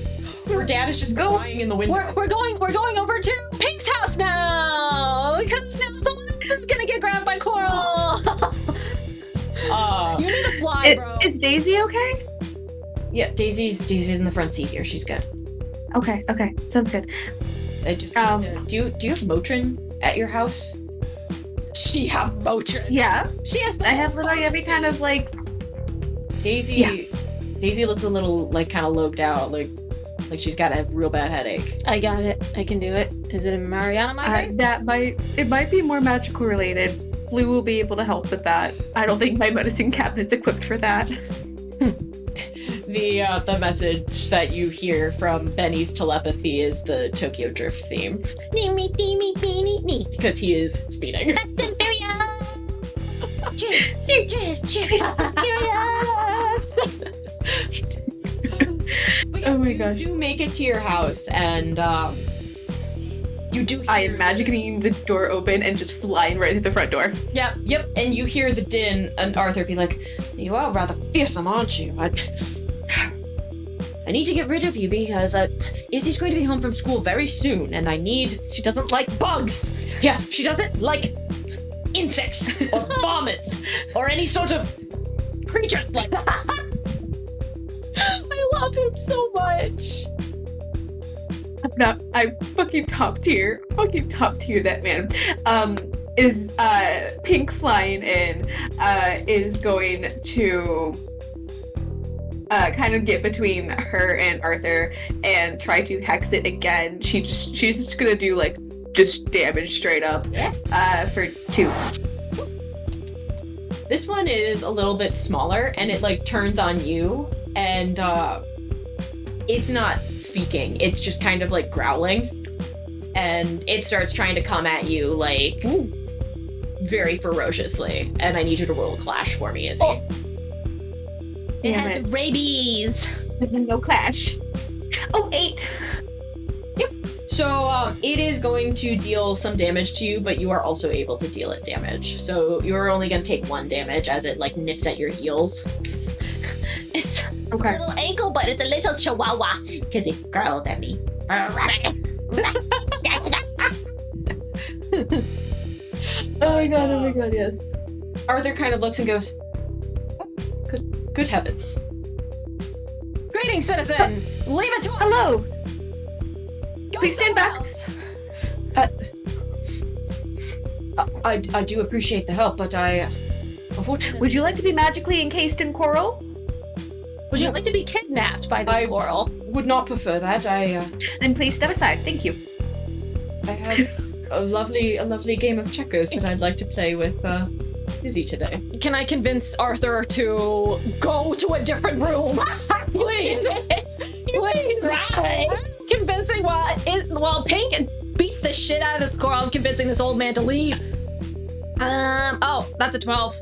Her dad is just crying in the window." We're going over to Pink's house now because now someone else is gonna get grabbed by Coral. You need to fly, bro. Is Daisy okay? Yeah, Daisy's in the front seat here. She's good. Okay. Sounds good. I just do you have Motrin at your house? She have Motrin. Yeah. She has. The I have literally every kind of like. Daisy looks a little like kind of logged out, like she's got a real bad headache. I got it. I can do it. Is it a Mariana migraine? It might be more magical related. Blue will be able to help with that. I don't think my medicine cabinet's equipped for that. The message that you hear from Benny's telepathy is the Tokyo Drift theme because he is speeding. Fast and Furious. Furious. But Oh my you gosh. do make it to your house, and you do. I hear am magicking the door open and just flying right through the front door. Yep, and you hear the din, and Arthur be like, "You are rather fearsome, aren't you? I need to get rid of you because Izzy's going to be home from school very soon, and I need." She doesn't like bugs. Yeah, she doesn't like insects or vomits or any sort of creatures like that. I love him so much. I'm fucking top tier that man. Is Pink flying in, is going to kind of get between her and Arthur and try to hex it again. She's just gonna do like just damage straight up. For 2. This one is a little bit smaller, and it like turns on you, and it's not speaking. It's just kind of like growling, and it starts trying to come at you like very ferociously. And I need you to roll a clash for me, Izzy. Oh. It has rabies. No clash. Oh, 8. So it is going to deal some damage to you, but you are also able to deal it damage. So you're only going to take 1 damage as it like nips at your heels. It's a Okay. little ankle, but it's a little chihuahua. Because it growled at me. Oh my god, yes. Arthur kind of looks and goes, good heavens. Greetings, citizen. Leave it to us. Hello. Go Please stand somewhere back. else. I do appreciate the help, but unfortunately... Would you like to be magically encased in coral? Would you like to be kidnapped by this coral? would not prefer that. Then please step aside. Thank you. I have a lovely game of checkers that I'd like to play with Izzy today. Can I convince Arthur to go to a different room? Please. Please. Convincing while Pink beats the shit out of this coral, I'm convincing this old man to leave. Oh, that's a 12.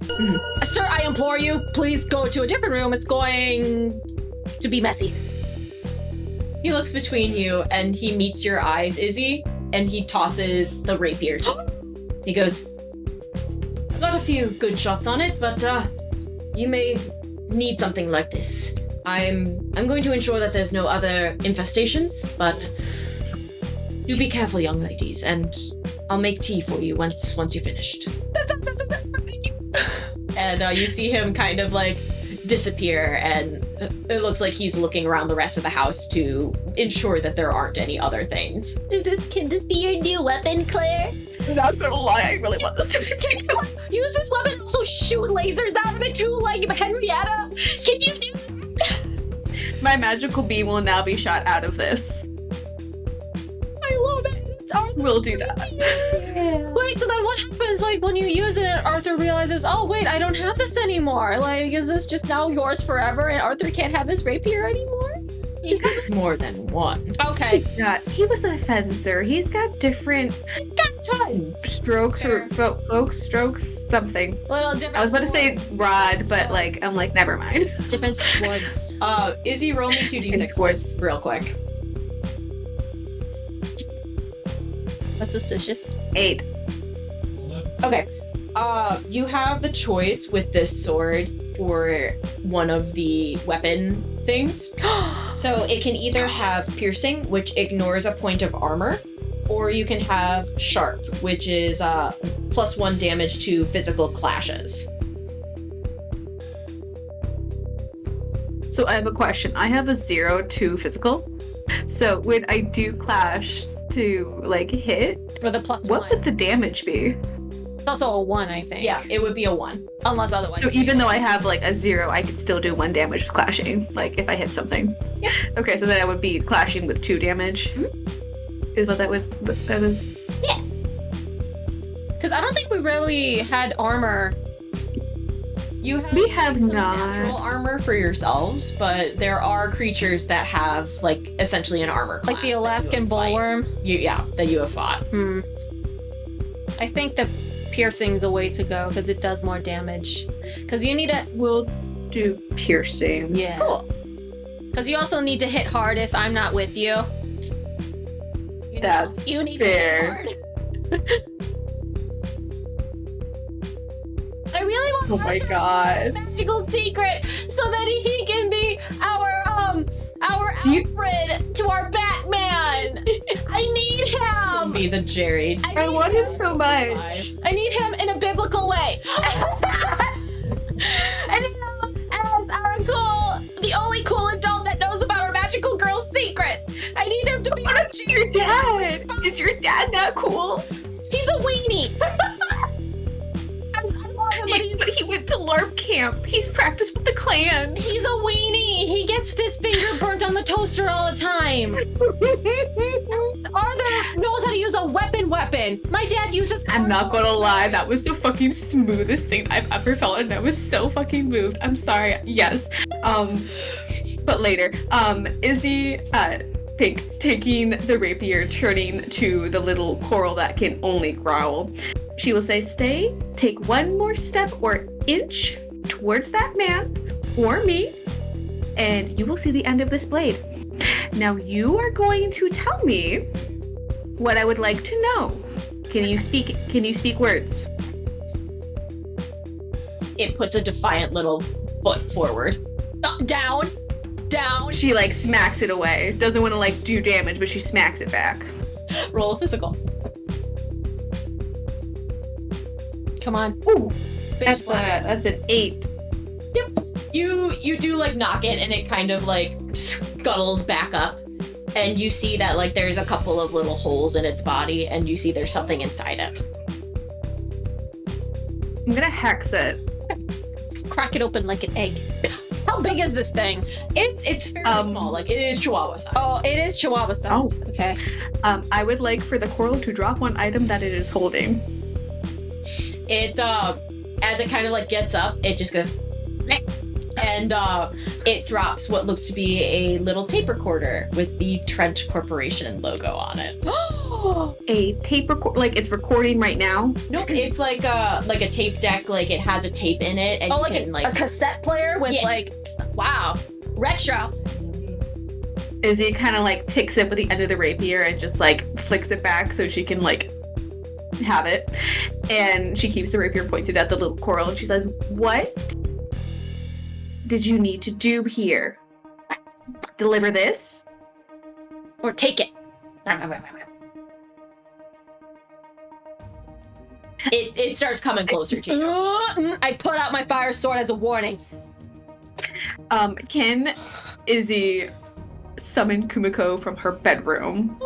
Sir, I implore you, please go to a different room. It's going to be messy. He looks between you and he meets your eyes, Izzy, and he tosses the rapier to you. He goes, I've got a few good shots on it, but you may need something like this. I'm going to ensure that there's no other infestations, but do be careful, young ladies, and I'll make tea for you once you're finished. This is it. And you see him kind of like disappear, and it looks like he's looking around the rest of the house to ensure that there aren't any other things. Can this be your new weapon, Claire? I'm not gonna lie, I really want this to be Use this weapon and also shoot lasers out of it too, like Henrietta? Can you do My magical beam will now be shot out of this. I love it. It's Arthur. We'll do that. Wait, so then what happens like when you use it and Arthur realizes, oh wait, I don't have this anymore? Like, is this just now yours forever and Arthur can't have his rapier anymore? He has more than one. Okay. Yeah, he was a fencer. He's got different Tons. strokes or folk strokes, something. Little different I was about to say rod, but like, I'm like, never mind. different swords. Izzy, roll me 2d6 Swords. real quick. What's suspicious? 8. Okay. You have the choice with this sword for one of the weapon things. So it can either have piercing, which ignores a point of armor, or you can have sharp, which is +1 damage to physical clashes. So I have a question. I have a 0 to physical. So when I do clash to like hit, For the +1. what would the damage be? It's also a 1, I think. Yeah, it would be a 1. Unless otherwise. So even though I have like a 0, I could still do 1 damage with clashing, like if I hit something. Yeah. Okay, so then I would be clashing with 2 damage. Is what that was. That is. Because I don't think we really had armor. We have some not. natural armor for yourselves, but there are creatures that have like essentially an armor class. Like the that you Alaskan have fight. bullworm. That you have fought. I think the piercing's a way to go because it does more damage. Because you need a We'll do piercing. yeah. Cool. Because you also need to hit hard if I'm not with you. You know, That's you need fair. to hit hard. I really want Oh my Arthur to god. have a magical secret so that he can be our Do you- Alfred to our Batman. I need him. Be the Jerry. I want him so much. I need him in a biblical way. And him as our the only cool adult that knows about our magical girl's secret. I need him to be What about your dad? Is your dad not cool? He's a weenie. I love him, but He went to LARP camp. He's practiced with the clan. he's a weenie. He gets his finger burnt on the toaster all the time. Arthur knows how to use a weapon. My dad uses. I'm not gonna lie, that was the fucking smoothest thing I've ever felt, and I was so fucking moved. I'm sorry. Yes. But later, Izzy, Pink, taking the rapier, turning to the little coral that can only growl. She will say, stay, take one more step or inch towards that man or me, and you will see the end of this blade. Now you are going to tell me what I would like to know. Can you speak words? It puts a defiant little foot forward. Down. She like smacks it away. Doesn't want to like do damage, but she smacks it back. Roll a physical. Come on. Ooh, Bitch that's an 8. Yep. You do like knock it and it kind of like scuttles back up. And you see that like there's a couple of little holes in its body and you see there's something inside it. I'm gonna hex it. Just crack it open like an egg. How big is this thing? It's fairly small. Like it is Chihuahua size. Oh, it is Chihuahua size. Oh. Okay. I would like for the coral to drop one item that it is holding. It as it kind of like gets up, it just goes meh, and it drops what looks to be a little tape recorder with the Trench Corporation logo on it. A tape like it's recording right now. Nope, it's like a tape deck. Like it has a tape in it, and Oh, you like can a cassette player with like, wow, retro. Izzy kind of like picks it with the end of the rapier and just like flicks it back so she can like have it. And she keeps the rapier pointed at the little coral and she says, what did you need to do here? Deliver this? Or take it. It starts coming closer to you. I pull out my fire sword as a warning. Can Izzy summon Kumiko from her bedroom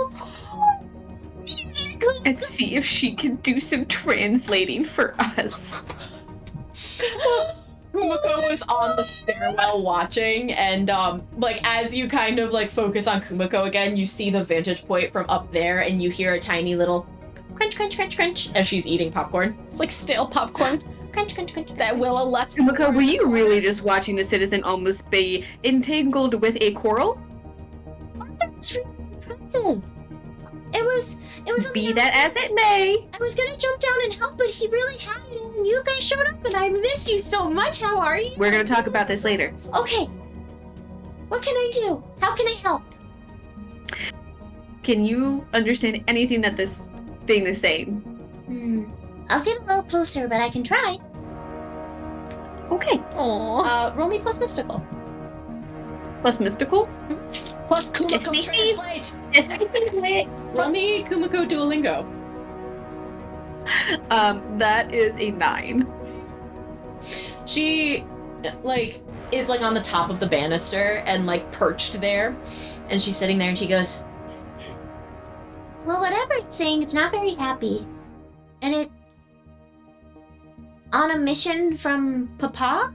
and see if she can do some translating for us? Kumiko was on the stairwell watching, and like as you kind of like focus on Kumiko again, you see the vantage point from up there, and you hear a tiny little crunch, crunch, crunch, crunch as she's eating popcorn. It's like stale popcorn. Crunch, crunch, crunch. That Willa left. Kumiko, were you really just watching a citizen almost be entangled with a coral? That's really impressive. It was Be that as it may. I was gonna jump down and help, but he really had it, and you guys showed up, and I missed you so much. How are you? We're gonna talk about this later. Okay. What can I do? How can I help? Can you understand anything that this thing is saying? I'll get a little closer, but I can try. Okay. Aww. Roll me plus mystical. Plus mystical? Plus Kumiko Yes, translate. Roll me Kumiko Duolingo. That is a 9. She like is like on the top of the banister and like perched there, and she's sitting there and she goes, Well, whatever it's saying, it's not very happy. And it... On a mission from Papa?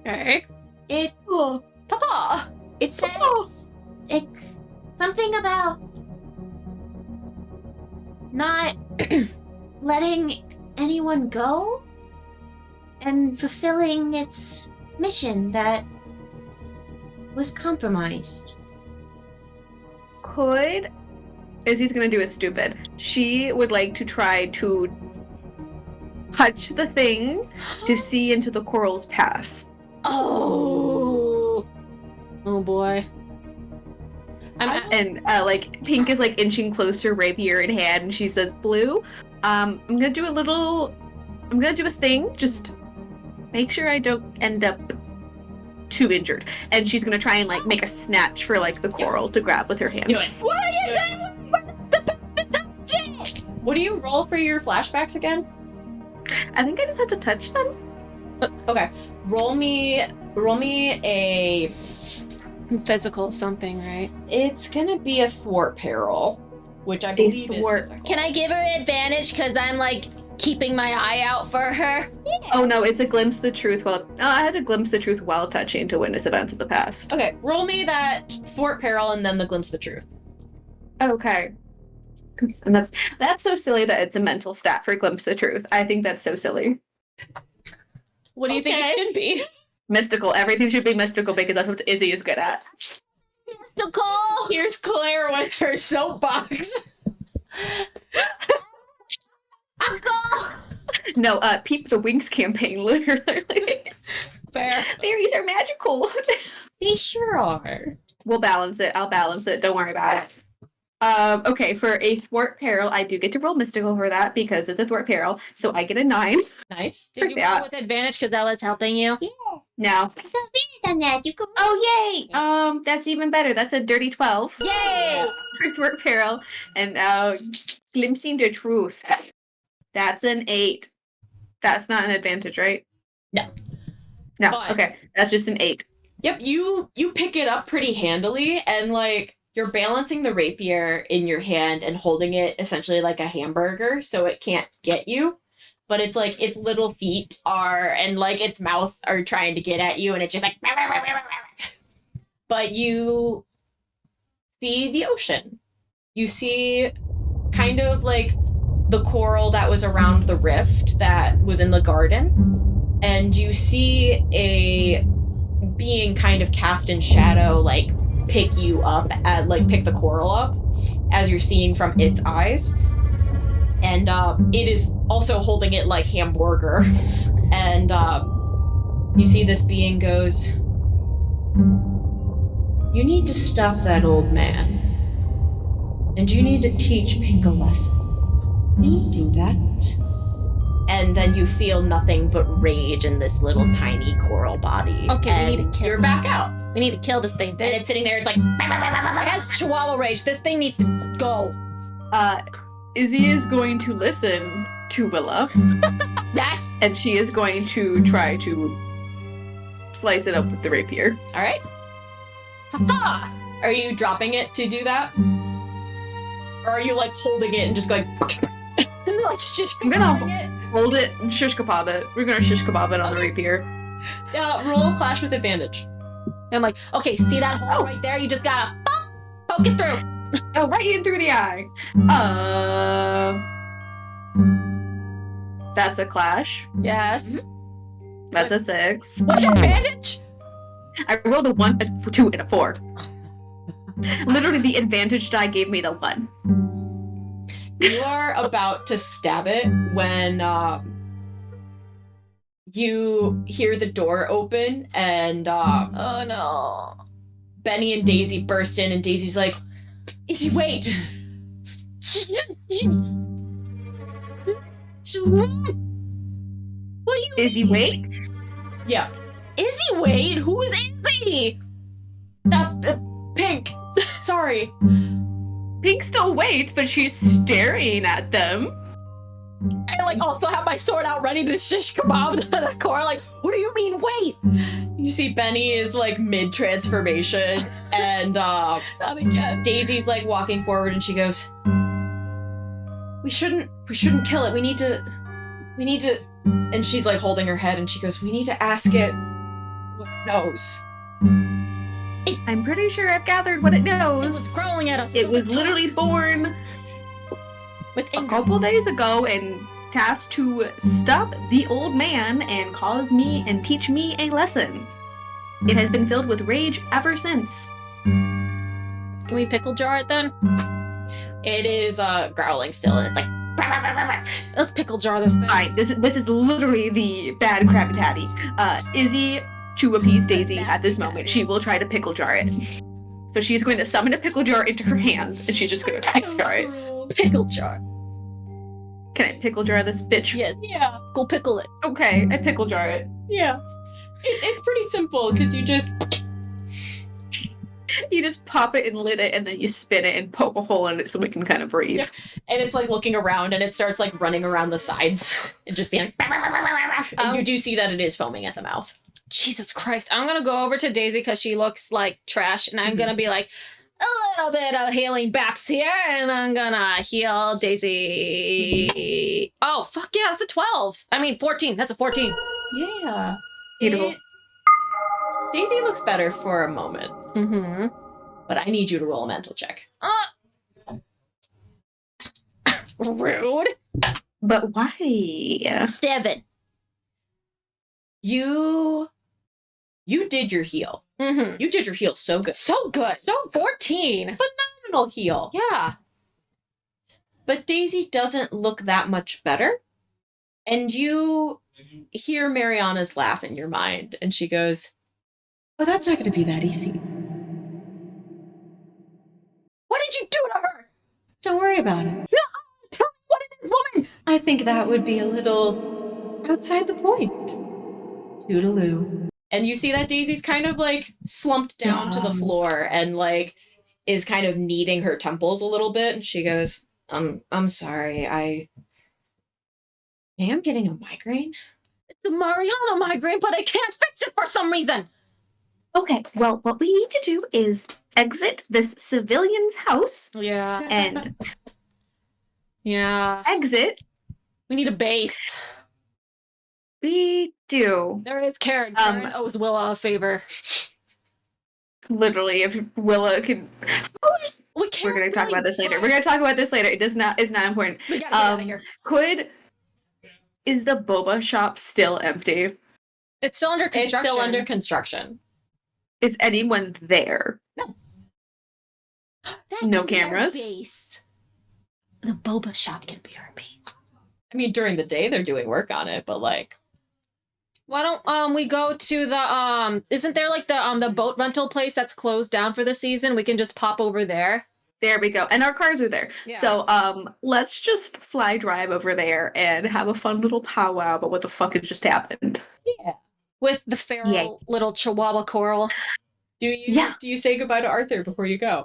Okay. It Papa. says... It... Something about... Not... letting anyone go? And fulfilling its mission that... was compromised. Could... Izzy's gonna do a stupid. She would like to try to touch the thing to see into the coral's past. Oh. Oh boy. And like Pink is like inching closer, rapier in hand, and she says, Blue, I'm gonna do a thing, just make sure I don't end up too injured. And she's gonna try and like make a snatch for like the coral to grab with her hand. Do it. What are you doing? what do you roll for your flashbacks again? I think I just have to touch them. Okay. Roll me a... Physical something, right? It's gonna be a thwart peril, which I believe is thwart. physical. Can I give her advantage because I'm like keeping my eye out for her? Oh no, it's a glimpse of the truth while I had to glimpse the truth while touching to witness events of the past. Okay, roll me that thwart peril and then the glimpse of the truth. Okay. And that's so silly that it's a mental stat for Glimpse of Truth. I think that's so silly. What do you think it should be? Mystical. Everything should be mystical because that's what Izzy is good at. Nicole! Here's Claire with her soapbox. No, Peep the Wings campaign, literally. Fair. Berries are magical. They sure are. We'll balance it. I'll balance it. Don't worry about it. Okay, for a thwart peril, I do get to roll mystical for that because it's a thwart peril, so I get a 9. Nice. Did you Yeah. roll with advantage because that was helping you? No. On that, you can. Oh, yay! That's even better. That's a dirty 12 Yay! for thwart peril. And glimpsing the truth. That's an 8. That's not an advantage, right? No. No, But- okay. That's just an 8. Yep, you pick it up pretty handily, and like you're balancing the rapier in your hand and holding it essentially like a hamburger so it can't get you. But it's like its little feet are and like its mouth are trying to get at you, and it's just like but you see the ocean. You see kind of like the coral that was around the rift that was in the garden, and you see a being kind of cast in shadow like pick you up at like pick the coral up as you're seeing from its eyes, and it is also holding it like hamburger, and you see this being goes, you need to stop that old man, and you need to teach Pink a lesson. Do that. And then you feel nothing but rage in this little tiny coral body. Okay, and we need to kill you're it. back out. We need to kill this thing. And it's sitting there, it's like... It has chihuahua rage. This thing needs to go. Izzy is going to listen to Willa, Yes! and she is going to try to slice it up with the rapier. All right. Ha! Are you dropping it to do that? Or are you like holding it and just going... Like, just I'm gonna- grabbing it. Hold it and shish kebab it. We're gonna shish kebab it on the rapier. roll clash with advantage. I'm like, okay, see that hole right there? You just gotta poke it through. Oh, right in through the eye. That's a clash. Yes. That's a 6. What's advantage? I rolled a 1, a 2, and a 4. Literally, the advantage die gave me the 1. You are about to stab it when you hear the door open, and Oh no. Benny and Daisy burst in, and Daisy's like, Izzy, wait! What do you Izzy waits. Yeah. Izzy Wade? Who is Izzy? Pink! Sorry. Pink still waits, but she's staring at them. I like also have my sword out ready to shish kebab the core. Like, what do you mean, wait? You see Benny is like mid-transformation, and Not again. Daisy's like walking forward, and she goes, we shouldn't kill it. We need to, and she's like holding her head, and she goes, we need to ask it what it knows. I'm pretty sure I've gathered what it It was knows. crawling at us. It was literally born with a anger. couple days ago and tasked to stop the old man and cause me and teach me a lesson. It has been filled with rage ever since. Can we pickle jar it then? It is growling still, and it's like, Let's pickle jar this thing. Fine, this is literally the bad Krabby Patty. Izzy, to appease Daisy at this moment, she will try to pickle jar it. So she's going to summon a pickle jar into her hands, and she's just going to pickle jar it. Pickle jar. Can I pickle jar this bitch? Yes. yeah, Go pickle it. Okay, I pickle jar it. yeah. It's pretty simple, because you just, You just pop it and lit it, and then you spin it and poke a hole in it so it can kind of breathe. Yeah. And it's like looking around, and it starts like running around the sides and just being like, and you do see that it is foaming at the mouth. Jesus Christ. I'm gonna go over to Daisy because she looks like trash, and I'm gonna be like, a little bit of healing baps here, and I'm gonna heal Daisy. Oh, fuck yeah, that's a 12. I mean, 14. That's a 14. Yeah. Beautiful. Daisy looks better for a moment, Mm-hmm. but I need you to roll a mental check. Rude. But why? 7. You did your heal. Mm-hmm. You did your heal so good. So good. So 14. phenomenal heal. Yeah. But Daisy doesn't look that much better. And you hear Mariana's laugh in your mind, and she goes, "Oh, that's not going to be that easy. What did you do to her? Don't worry about it. No! Tell me what it is, woman! I think that would be a little outside the point. Toodaloo." And you see that Daisy's kind of like slumped down to the floor and like is kind of kneading her temples a little bit. And she goes, I'm sorry. I am getting a migraine. It's a Mariana migraine, but I can't fix it for some reason. Okay, well, what we need to do is exit this civilian's house Yeah. and Yeah. exit. We need a base. We do. There is Karen. Karen owes Willa a favor. Literally, if Willa can. Oh, We can't we're going to talk really about this later. buy- We're going to talk about this later. It's not important. We gotta get out of here. Is the boba shop still empty? It's still under It's construction. still under construction. Is anyone there? That No can be our cameras? base. The boba shop can be our base. I mean, during the day they're doing work on it, but like, Why don't we go to the isn't there like the boat rental place that's closed down for the season? We can just pop over there. There we go. And our cars are there. Yeah. So let's just fly drive over there and have a fun little powwow about what the fuck has just happened. yeah. With the feral Yay. little chihuahua coral. Do you say goodbye to Arthur before you go?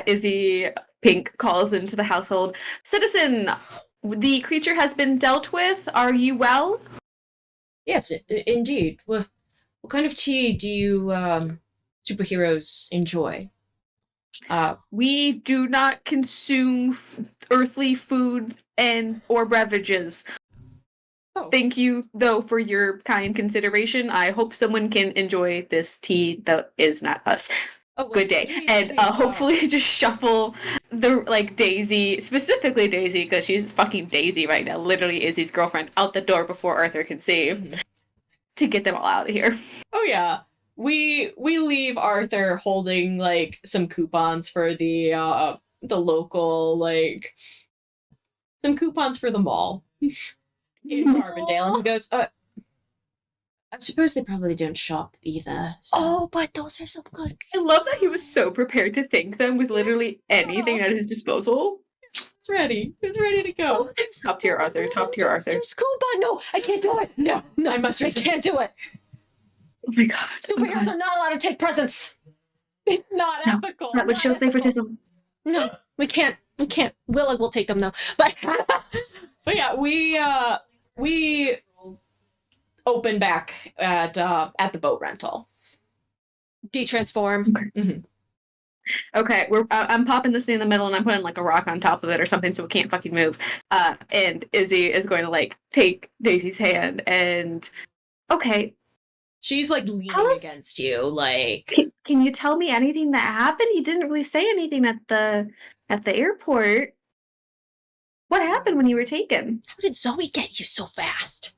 Izzy Pink calls into the household. Citizen, the creature has been dealt with. Are you well? Yes, indeed. What kind of tea do you superheroes enjoy? We do not consume earthly food or beverages. Oh. Thank you, though, for your kind consideration. I hope someone can enjoy this tea that is not us. Oh, well, Good day. And please, hopefully just shuffle the, Daisy, specifically Daisy, because she's fucking Daisy right now, literally Izzy's girlfriend, out the door before Arthur can see, to get them all out of here. Oh yeah. We leave Arthur holding like some coupons for the local some coupons for the mall in Carbondale, and he goes, I suppose they probably don't shop either. So. Oh, but those are so good. I love that he was so prepared to thank them with literally anything at his disposal. It's ready. It's ready to go. Top tier Arthur, top tier Arthur. There's coupon. No, I can't do it. No, I must. I can't do it. Oh my god. Superheroes are not allowed to take presents. It's not No, ethical. that would show favoritism. No, we can't. We can't. Willa will take them though. But But yeah, we open back at the boat rental. detransform. Okay, I'm popping this thing in the middle and I'm putting like a rock on top of it or something so it can't fucking move. And Izzy is going to take Daisy's hand and okay. She's leaning Tell us- against you, Can you tell me anything that happened? He didn't really say anything at the airport. What happened when you were taken? How did Zoe get you so fast?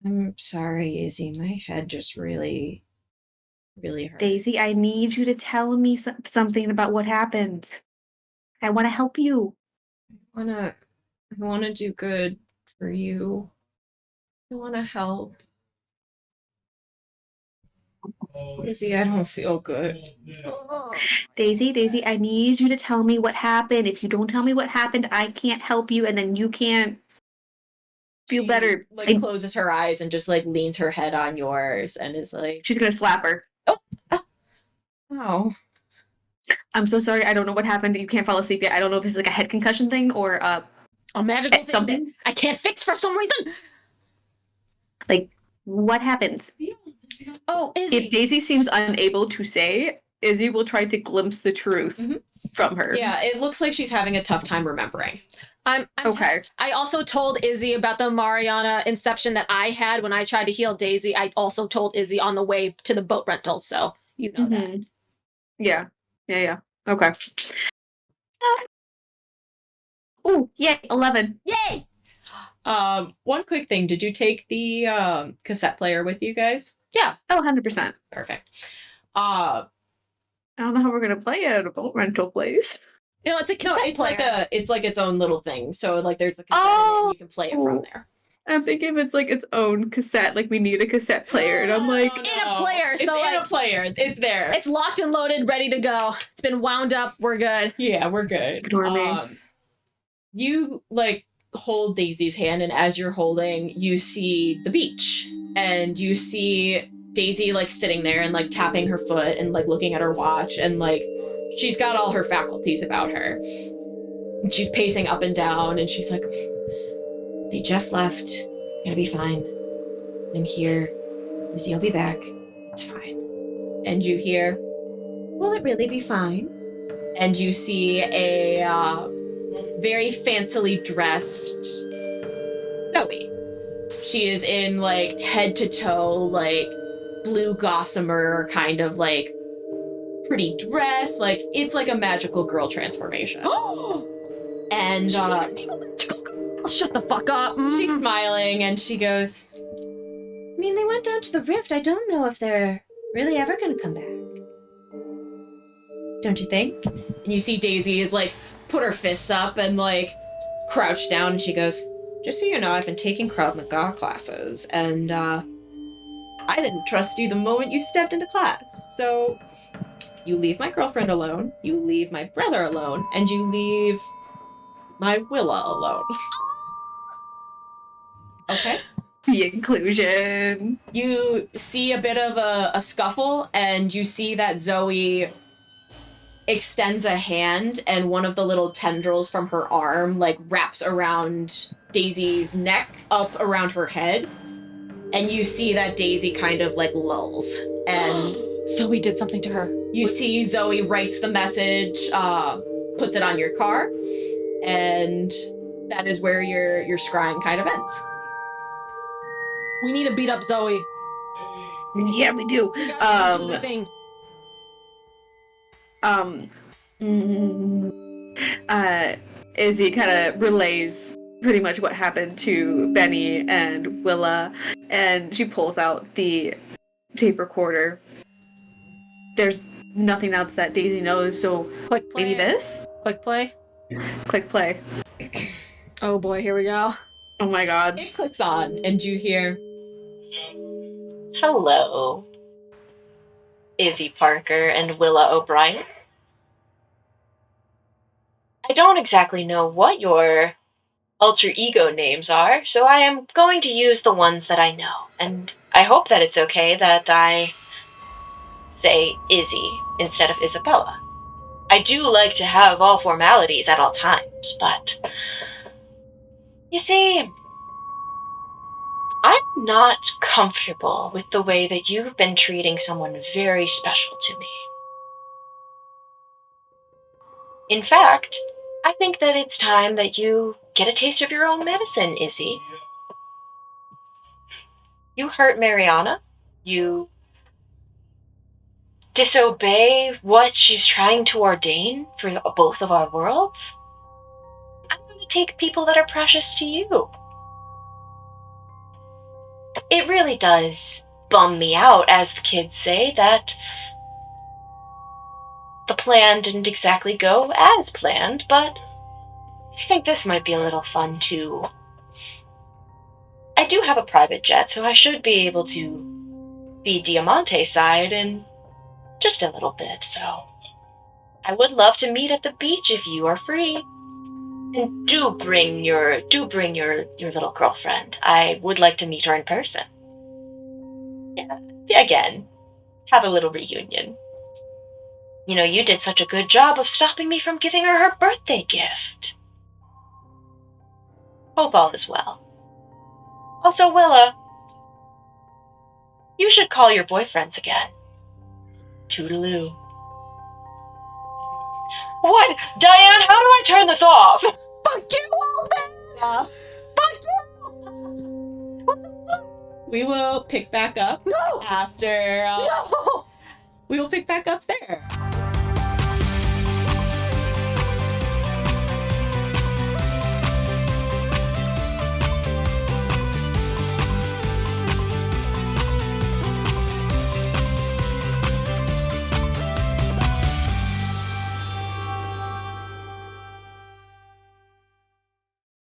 I'm sorry, Izzy. My head just really hurt. Daisy, I need you to tell me something about what happened. I want to help you. I wanna do good for you. I wanna help. Izzy, I don't feel good. Daisy, I need you to tell me what happened. If you don't tell me what happened, I can't help you, and then you can't feel better. Closes her eyes and just leans her head on yours and is like, She's gonna slap her. oh. I'm so sorry. I don't know what happened. You can't fall asleep yet. I don't know if this is a head concussion thing or A magical thing something. that I can't fix for some reason. What happens? Oh, Izzy. If Daisy seems unable to say, Izzy will try to glimpse the truth from her. Yeah, it looks like she's having a tough time remembering. I'm Okay. I also told Izzy about the Mariana inception that I had when I tried to heal Daisy. I also told Izzy on the way to the boat rental, so you know that. Yeah. Okay. Oh, yay, 11. Yay! One quick thing. Did you take the cassette player with you guys? Yeah. Oh, 100%. Perfect. I don't know how we're going to play it at a boat rental place. You know, it's a No, cassette it's player. it's like its own little thing. So like there's a cassette in it and you can play it from there. I'm thinking if it's like its own cassette, like we need a cassette player, and I'm like, In a player, It's so, in like- a player. It's there. It's locked and loaded, ready to go. It's been wound up. We're good. Yeah, we're good. Ignore me. You like hold Daisy's hand, and as you're holding, you see the beach, and you see Daisy like sitting there and like tapping her foot and like looking at her watch, and like she's got all her faculties about her. And she's pacing up and down, and she's like, "They just left. It's gonna be fine. I'm here. Izzy, I'll be back. It's fine." And you hear, "Will it really be fine?" And you see a very fancily dressed Zoe. She is in like head to toe, like blue gossamer kind of like pretty dress. Like it's like a magical girl transformation. And Oh, shut the fuck up. she's smiling and she goes, I mean, they went down to the rift. I don't know if they're really ever gonna come back. Don't you think? and you see Daisy is like put her fists up and like crouch down, and she goes, "Just so you know, I've been taking Krav Maga classes, and I didn't trust you the moment you stepped into class. So you leave my girlfriend alone, you leave my brother alone, and you leave my Willa alone." Okay? The inclusion. You see a bit of a scuffle, and you see that Zoe extends a hand, and one of the little tendrils from her arm like wraps around Daisy's neck up around her head, and you see that Daisy kind of like lulls, and Zoe did something to her. you see Zoe writes the message, puts it on your car, and that is where your scrying kind of ends. We need to beat up Zoe. Yeah, we do. We gotta do the thing. Izzy kind of relays pretty much what happened to Benny and Willa, and she pulls out the tape recorder. There's nothing else that Daisy knows, so Click play. maybe this? Click play. Click play. Oh boy, here we go. Oh my god. It clicks on, and you hear, Hello, Izzy Parker and Willa O'Bryant. I don't exactly know what your alter ego names are, so I am going to use the ones that I know, and I hope that it's okay that I say Izzy instead of Isabella. I do like to have all formalities at all times, but you see, I'm not comfortable with the way that you've been treating someone very special to me. In fact, I think that it's time that you get a taste of your own medicine, Izzy. You hurt Mariana. You disobey what she's trying to ordain for both of our worlds. I'm going to take people that are precious to you. It really does bum me out, as the kids say, that the plan didn't exactly go as planned, but I think this might be a little fun too. I do have a private jet, so I should be able to be Diamante's side in just a little bit, so I would love to meet at the beach if you are free. And do bring your little girlfriend. I would like to meet her in person. Yeah, again, have a little reunion. You know, you did such a good job of stopping me from giving her her birthday gift. Hope all is well. Also, Willa, you should call your boyfriends again. Toodaloo. What? Diane, how do I turn this off? Fuck you, Alvin! Fuck you! What the fuck? we will pick back up No! after. No! We will pick back up there.